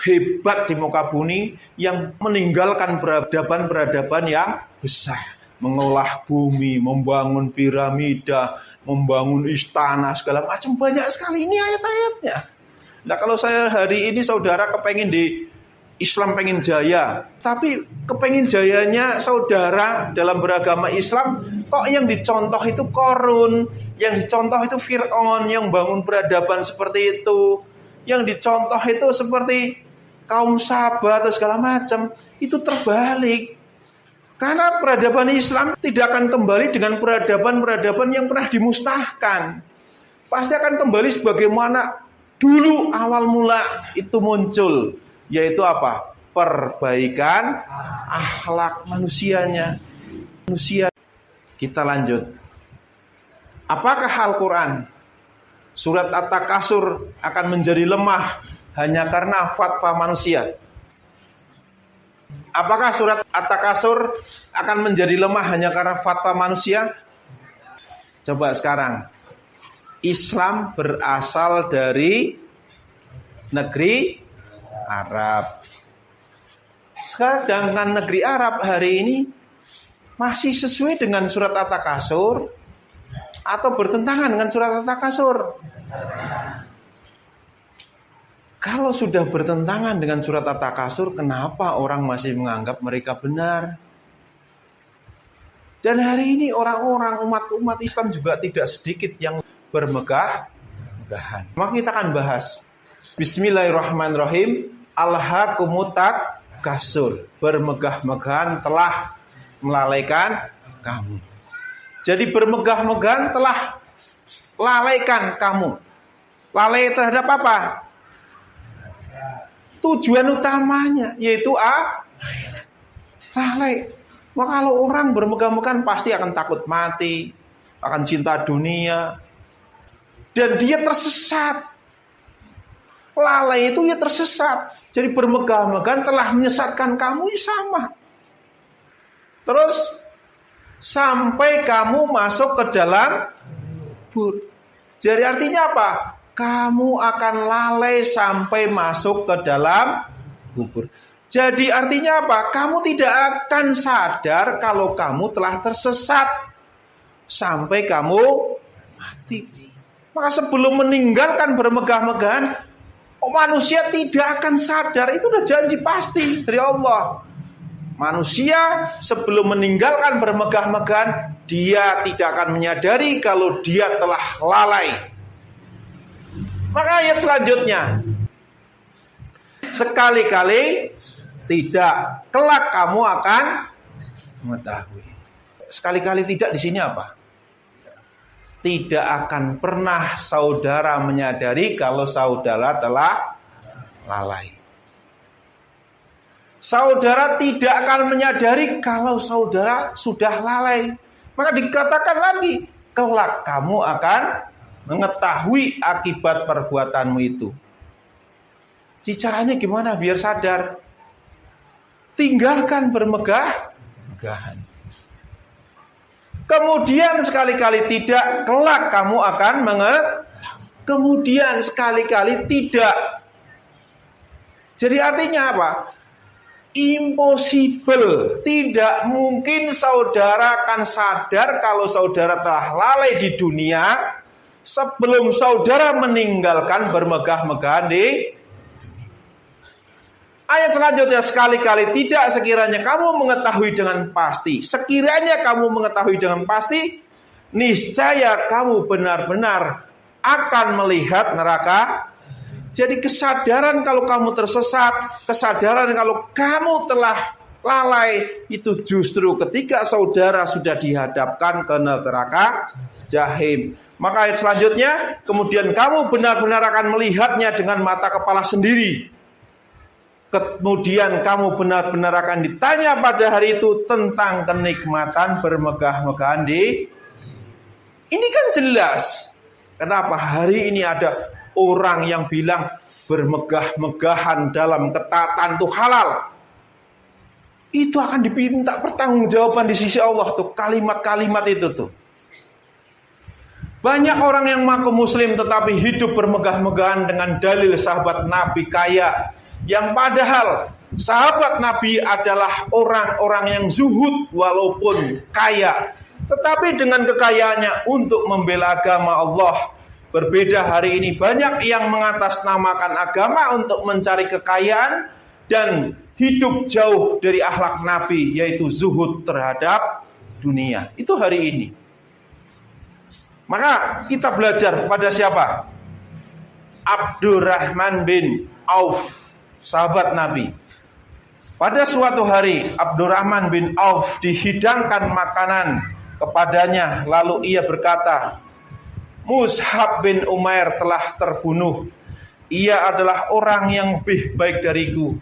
hebat di muka bumi, yang meninggalkan peradaban-peradaban yang besar. Mengolah bumi, membangun piramida, membangun istana, segala macam. Banyak sekali ini ayat-ayatnya. Nah kalau saya hari ini saudara kepengen di Islam pengen jaya, tapi kepengen jayanya saudara dalam beragama Islam, kok yang dicontoh itu Korun, yang dicontoh itu Fir'aun yang bangun peradaban seperti itu, yang dicontoh itu seperti kaum Sabah atau segala macam. Itu terbalik. Karena peradaban Islam tidak akan kembali dengan peradaban-peradaban yang pernah dimusnahkan. Pasti akan kembali sebagaimana dulu awal mula itu muncul. Yaitu apa? Perbaikan akhlak manusianya. Manusia. Kita lanjut. Apakah Al-Quran surat At-Takasur akan menjadi lemah hanya karena fatwa manusia? Apakah surat At-Takasur akan menjadi lemah hanya karena fatwa manusia? Coba sekarang. Islam berasal dari negeri Arab. Sedangkan negeri Arab hari ini masih sesuai dengan surat At-Takasur atau bertentangan dengan surat At-Takasur? Kalau sudah bertentangan dengan surat At-Takasur, kenapa orang masih menganggap mereka benar? Dan hari ini orang-orang umat Islam juga tidak sedikit yang bermegah-megahan. Maka kita akan bahas. Bismillahirrahmanirrahim. Alhaakumut takasur. Bermegah-megahan telah melalaikan kamu. Jadi bermegah-megahan telah lalaikan kamu. Lalai terhadap apa? Tujuan utamanya yaitu akhirat. Lalai. Maka kalau orang bermegah-megahan pasti akan takut mati, akan cinta dunia, dan dia tersesat. Lalai itu ya tersesat. Jadi bermegah-megahan telah menyesatkan kamu, ya sama. Terus sampai kamu masuk ke dalam kubur. Jadi artinya apa? Kamu akan lalai sampai masuk ke dalam kubur. Jadi artinya apa? Kamu tidak akan sadar kalau kamu telah tersesat sampai kamu mati. Maka sebelum meninggalkan bermegah-megahan, manusia tidak akan sadar. Itu udah janji pasti dari Allah. Manusia sebelum meninggalkan bermegah-megahan, dia tidak akan menyadari kalau dia telah lalai. Maka ayat selanjutnya, sekali-kali tidak, kelak kamu akan mengetahui. Sekali-kali tidak di sini apa? Tidak akan pernah saudara menyadari kalau saudara telah lalai. Saudara tidak akan menyadari kalau saudara sudah lalai. Maka dikatakan lagi, kelak kamu akan mengetahui akibat perbuatanmu itu. Jadi caranya gimana biar sadar? Tinggalkan bermegah-megahan. Kemudian sekali-kali tidak, kelak kamu akan mengetahui. Kemudian sekali-kali tidak. Jadi artinya apa? Impossible. Tidak mungkin saudara akan sadar kalau saudara telah lalai di dunia sebelum saudara meninggalkan bermegah-megahan di ayat selanjutnya. Sekali-kali tidak, sekiranya kamu mengetahui dengan pasti. Sekiranya kamu mengetahui dengan pasti, niscaya kamu benar-benar akan melihat neraka. Jadi kesadaran kalau kamu tersesat, kesadaran kalau kamu telah lalai, itu justru ketika saudara sudah dihadapkan ke neraka jahim. Maka ayat selanjutnya, kemudian kamu benar-benar akan melihatnya dengan mata kepala sendiri. Kemudian kamu benar-benar akan ditanya pada hari itu tentang kenikmatan bermegah-megahan di. Ini kan jelas. Kenapa hari ini ada orang yang bilang bermegah-megahan dalam ketaatan itu halal. Itu akan diminta pertanggungjawaban di sisi Allah tuh, kalimat-kalimat itu tuh. Banyak orang yang mengaku muslim tetapi hidup bermegah-megahan dengan dalil sahabat Nabi kaya. Yang padahal sahabat Nabi adalah orang-orang yang zuhud walaupun kaya. Tetapi dengan kekayaannya untuk membela agama Allah. Berbeda hari ini banyak yang mengatasnamakan agama untuk mencari kekayaan dan hidup jauh dari akhlak Nabi, yaitu zuhud terhadap dunia. Itu hari ini. Maka kita belajar pada siapa? Abdurrahman bin Auf, sahabat Nabi. Pada suatu hari Abdurrahman bin Auf dihidangkan makanan kepadanya, lalu ia berkata, Mus'hab bin Umair telah terbunuh. Ia adalah orang yang lebih baik dariku.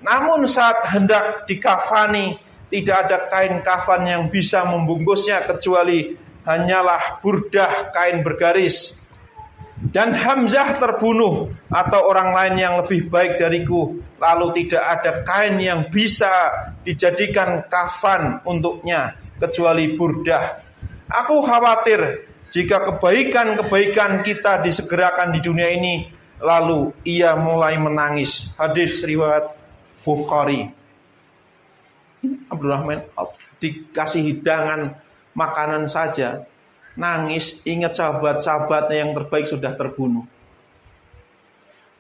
Namun saat hendak dikafani, tidak ada kain kafan yang bisa membungkusnya kecuali hanyalah burdah kain bergaris. Dan Hamzah terbunuh atau orang lain yang lebih baik dariku, lalu tidak ada kain yang bisa dijadikan kafan untuknya kecuali burdah. Aku khawatir jika kebaikan-kebaikan kita disegerakan di dunia ini. Lalu ia mulai menangis. Hadis riwayat Bukhari. Abdurrahman dikasih hidangan makanan saja nangis, ingat sahabat-sahabatnya yang terbaik sudah terbunuh.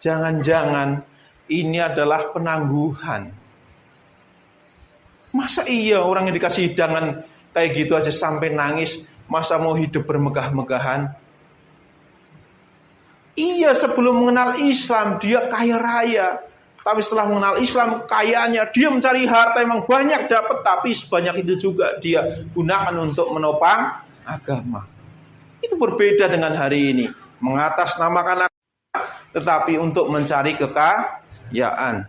Jangan-jangan ini adalah penangguhan. Masa iya orang yang dikasih hidangan kayak gitu aja sampai nangis, masa mau hidup bermegah-megahan? Iya, sebelum mengenal Islam dia kaya raya. Tapi setelah mengenal Islam, kayanya dia mencari harta memang banyak dapat, tapi sebanyak itu juga dia gunakan untuk menopang agama. Itu berbeda dengan hari ini, mengatasnamakan agama, tetapi untuk mencari kekayaan.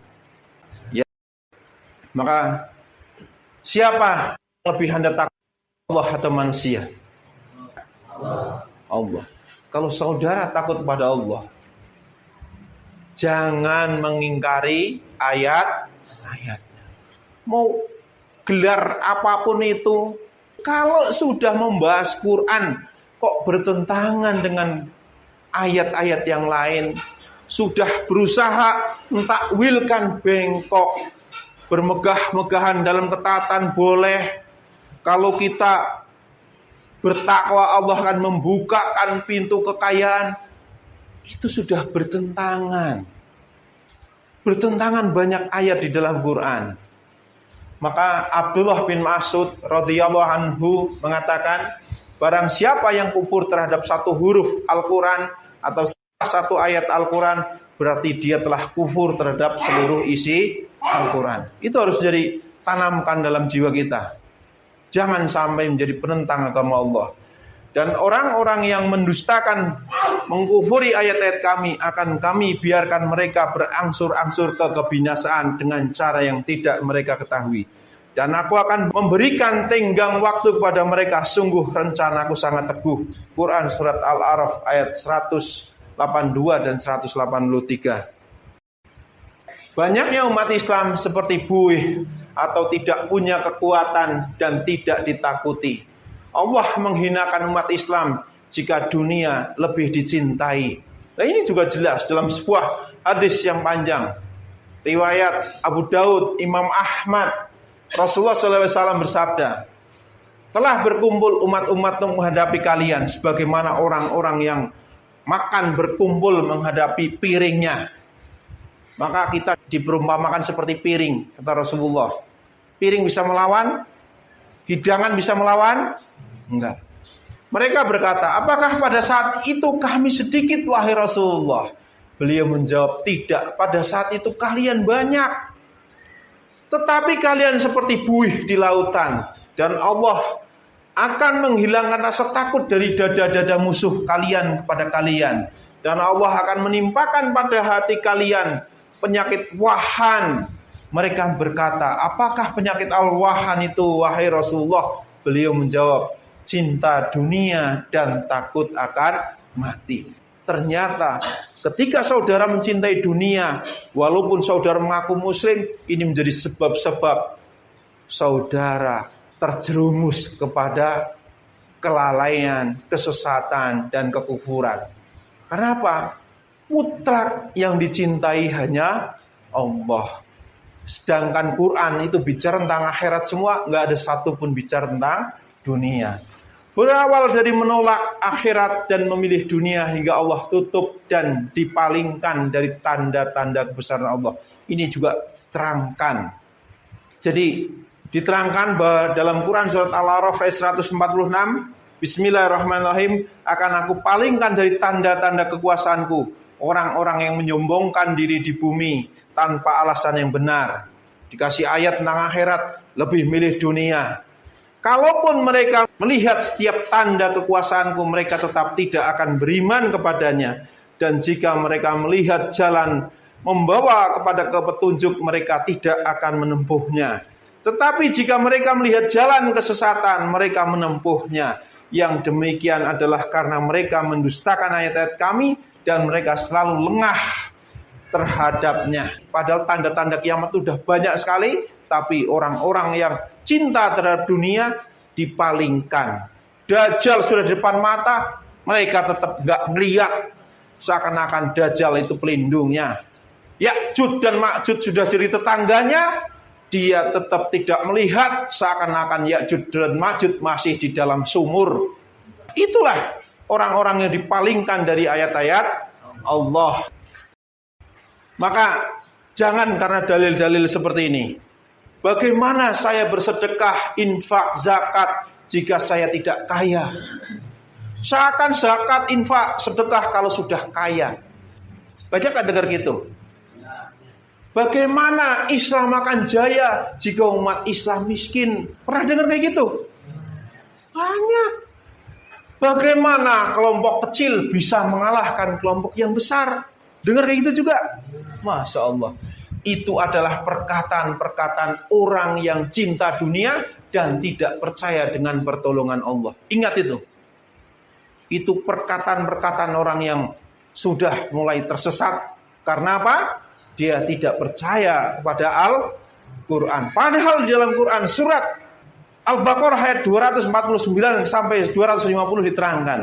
Ya. Maka siapa yang lebih Anda takut, Allah atau manusia? Allah. Kalau saudara takut kepada Allah, jangan mengingkari ayat-ayatnya. Mau gelar apapun itu, kalau sudah membahas Quran kok bertentangan dengan ayat-ayat yang lain, sudah berusaha mentakwilkan bengkok, bermegah-megahan dalam ketaatan boleh. Kalau kita bertakwa, Allah akan membukakan pintu kekayaan. Itu sudah bertentangan. Bertentangan banyak ayat di dalam Quran. Maka Abdullah bin Mas'ud radhiyallahu anhu mengatakan, barang siapa yang kufur terhadap satu huruf Al-Quran atau satu ayat Al-Quran, berarti dia telah kufur terhadap seluruh isi Al-Quran. Itu harus jadi tanamkan dalam jiwa kita. Jangan sampai menjadi penentang agama Allah. Dan orang-orang yang mendustakan, mengkufuri ayat-ayat kami, akan kami biarkan mereka berangsur-angsur ke kebinasaan dengan cara yang tidak mereka ketahui. Dan aku akan memberikan tenggang waktu kepada mereka. Sungguh rencanaku sangat teguh. Quran surat Al-A'raf ayat 182 dan 183. Banyaknya umat Islam seperti buih atau tidak punya kekuatan dan tidak ditakuti. Allah menghinakan umat Islam jika dunia lebih dicintai. Nah, ini juga jelas dalam sebuah hadis yang panjang. Riwayat Abu Daud, Imam Ahmad, Rasulullah SAW bersabda, telah berkumpul umat-umat untuk menghadapi kalian sebagaimana orang-orang yang makan berkumpul menghadapi piringnya. Maka kita diperumpamakan seperti piring, kata Rasulullah. Piring bisa melawan? Hidangan bisa melawan? Enggak. Mereka berkata, apakah pada saat itu kami sedikit wahai Rasulullah? Beliau menjawab, tidak. Pada saat itu kalian banyak. Tetapi kalian seperti buih di lautan. Dan Allah akan menghilangkan rasa takut dari dada-dada musuh kalian kepada kalian. Dan Allah akan menimpakan pada hati kalian penyakit wahan. Mereka berkata, apakah penyakit al-wahan itu wahai Rasulullah? Beliau menjawab, cinta dunia dan takut akan mati. Ternyata ketika saudara mencintai dunia, walaupun saudara mengaku muslim, ini menjadi sebab-sebab saudara terjerumus kepada kelalaian, kesesatan, dan kekufuran. Kenapa? Mutlak yang dicintai hanya Allah. Sedangkan Quran itu bicara tentang akhirat semua, nggak ada satupun bicara tentang dunia. Berawal dari menolak akhirat dan memilih dunia hingga Allah tutup dan dipalingkan dari tanda-tanda kebesaran Allah. Ini juga terangkan. Jadi diterangkan bahwa dalam Quran surat Al-A'raf ayat 146, Bismillahirrahmanirrahim, akan aku palingkan dari tanda-tanda kekuasaanku orang-orang yang menyombongkan diri di bumi tanpa alasan yang benar. Dikasih ayat tentang akhirat, lebih milih dunia. Kalaupun mereka melihat setiap tanda kekuasaanku, mereka tetap tidak akan beriman kepadanya. Dan jika mereka melihat jalan membawa kepada petunjuk, mereka tidak akan menempuhnya. Tetapi jika mereka melihat jalan kesesatan, mereka menempuhnya. Yang demikian adalah karena mereka mendustakan ayat-ayat kami dan mereka selalu lengah terhadapnya. Padahal tanda-tanda kiamat itu sudah banyak sekali, tapi orang-orang yang cinta terhadap dunia dipalingkan. Dajjal sudah di depan mata, mereka tetap gak ngeliat. Seakan-akan Dajjal itu pelindungnya. Ya'juj dan Ma'juj sudah jadi tetangganya, dia tetap tidak melihat. Seakan-akan Ya'juj dan Ma'juj masih di dalam sumur. Itulah orang-orang yang dipalingkan dari ayat-ayat Allah. Maka jangan karena dalil-dalil seperti ini. Bagaimana saya bersedekah, infak, zakat jika saya tidak kaya? Seakan zakat, infak, sedekah kalau sudah kaya. Banyak kan dengar gitu? Bagaimana Islam akan jaya jika umat Islam miskin? Pernah dengar kayak gitu? Banyak. Bagaimana kelompok kecil bisa mengalahkan kelompok yang besar? Dengar kayak gitu juga? Masya Allah. Itu adalah perkataan-perkataan orang yang cinta dunia dan tidak percaya dengan pertolongan Allah. Ingat itu. Itu perkataan-perkataan orang yang sudah mulai tersesat. Karena apa? Dia tidak percaya kepada Al-Quran. Padahal di dalam Quran surat Al-Baqarah ayat 249 sampai 250 diterangkan.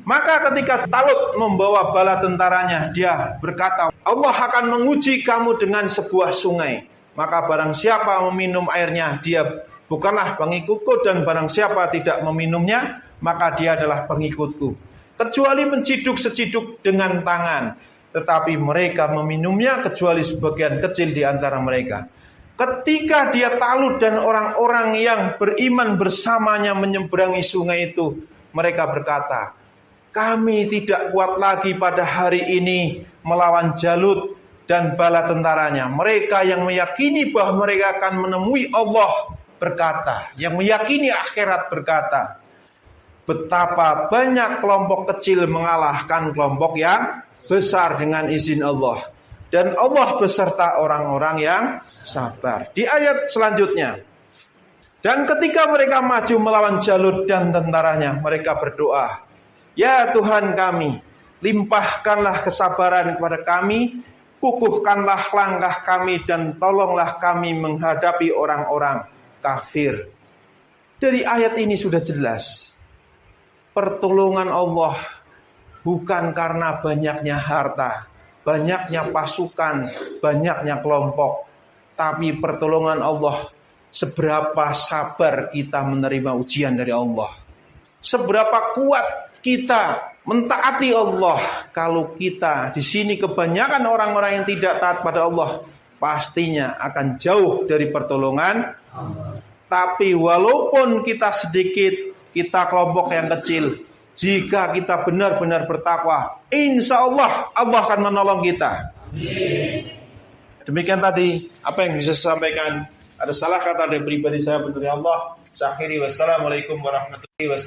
Maka ketika Talut membawa bala tentaranya, dia berkata, Allah akan menguji kamu dengan sebuah sungai. Maka barang siapa meminum airnya, dia bukanlah pengikutku, dan barang siapa tidak meminumnya, maka dia adalah pengikutku. Kecuali menciduk seciduk dengan tangan. Tetapi mereka meminumnya kecuali sebagian kecil di antara mereka. Ketika dia Talut dan orang-orang yang beriman bersamanya menyeberangi sungai itu, mereka berkata, kami tidak kuat lagi pada hari ini melawan Jalut dan bala tentaranya. Mereka yang meyakini bahwa mereka akan menemui Allah berkata, yang meyakini akhirat berkata, betapa banyak kelompok kecil mengalahkan kelompok yang besar dengan izin Allah. Dan Allah beserta orang-orang yang sabar. Di ayat selanjutnya, dan ketika mereka maju melawan Jalut dan tentaranya, mereka berdoa, ya Tuhan kami, limpahkanlah kesabaran kepada kami, kukuhkanlah langkah kami, dan tolonglah kami menghadapi orang-orang kafir. Dari ayat ini sudah jelas, pertolongan Allah bukan karena banyaknya harta, banyaknya pasukan, banyaknya kelompok, tapi pertolongan Allah seberapa sabar kita menerima ujian dari Allah, seberapa kuat kita mentaati Allah. Kalau kita di sini kebanyakan orang-orang yang tidak taat pada Allah, pastinya akan jauh dari pertolongan Allah. Tapi walaupun kita sedikit, kita kelompok yang kecil, jika kita benar-benar bertakwa, insya Allah Allah akan menolong kita. Demikian tadi apa yang bisa saya sampaikan. Ada salah kata dari pribadi saya, benar Allah. Saya akhiri, wassalamualaikum warahmatullahi wabarakatuh.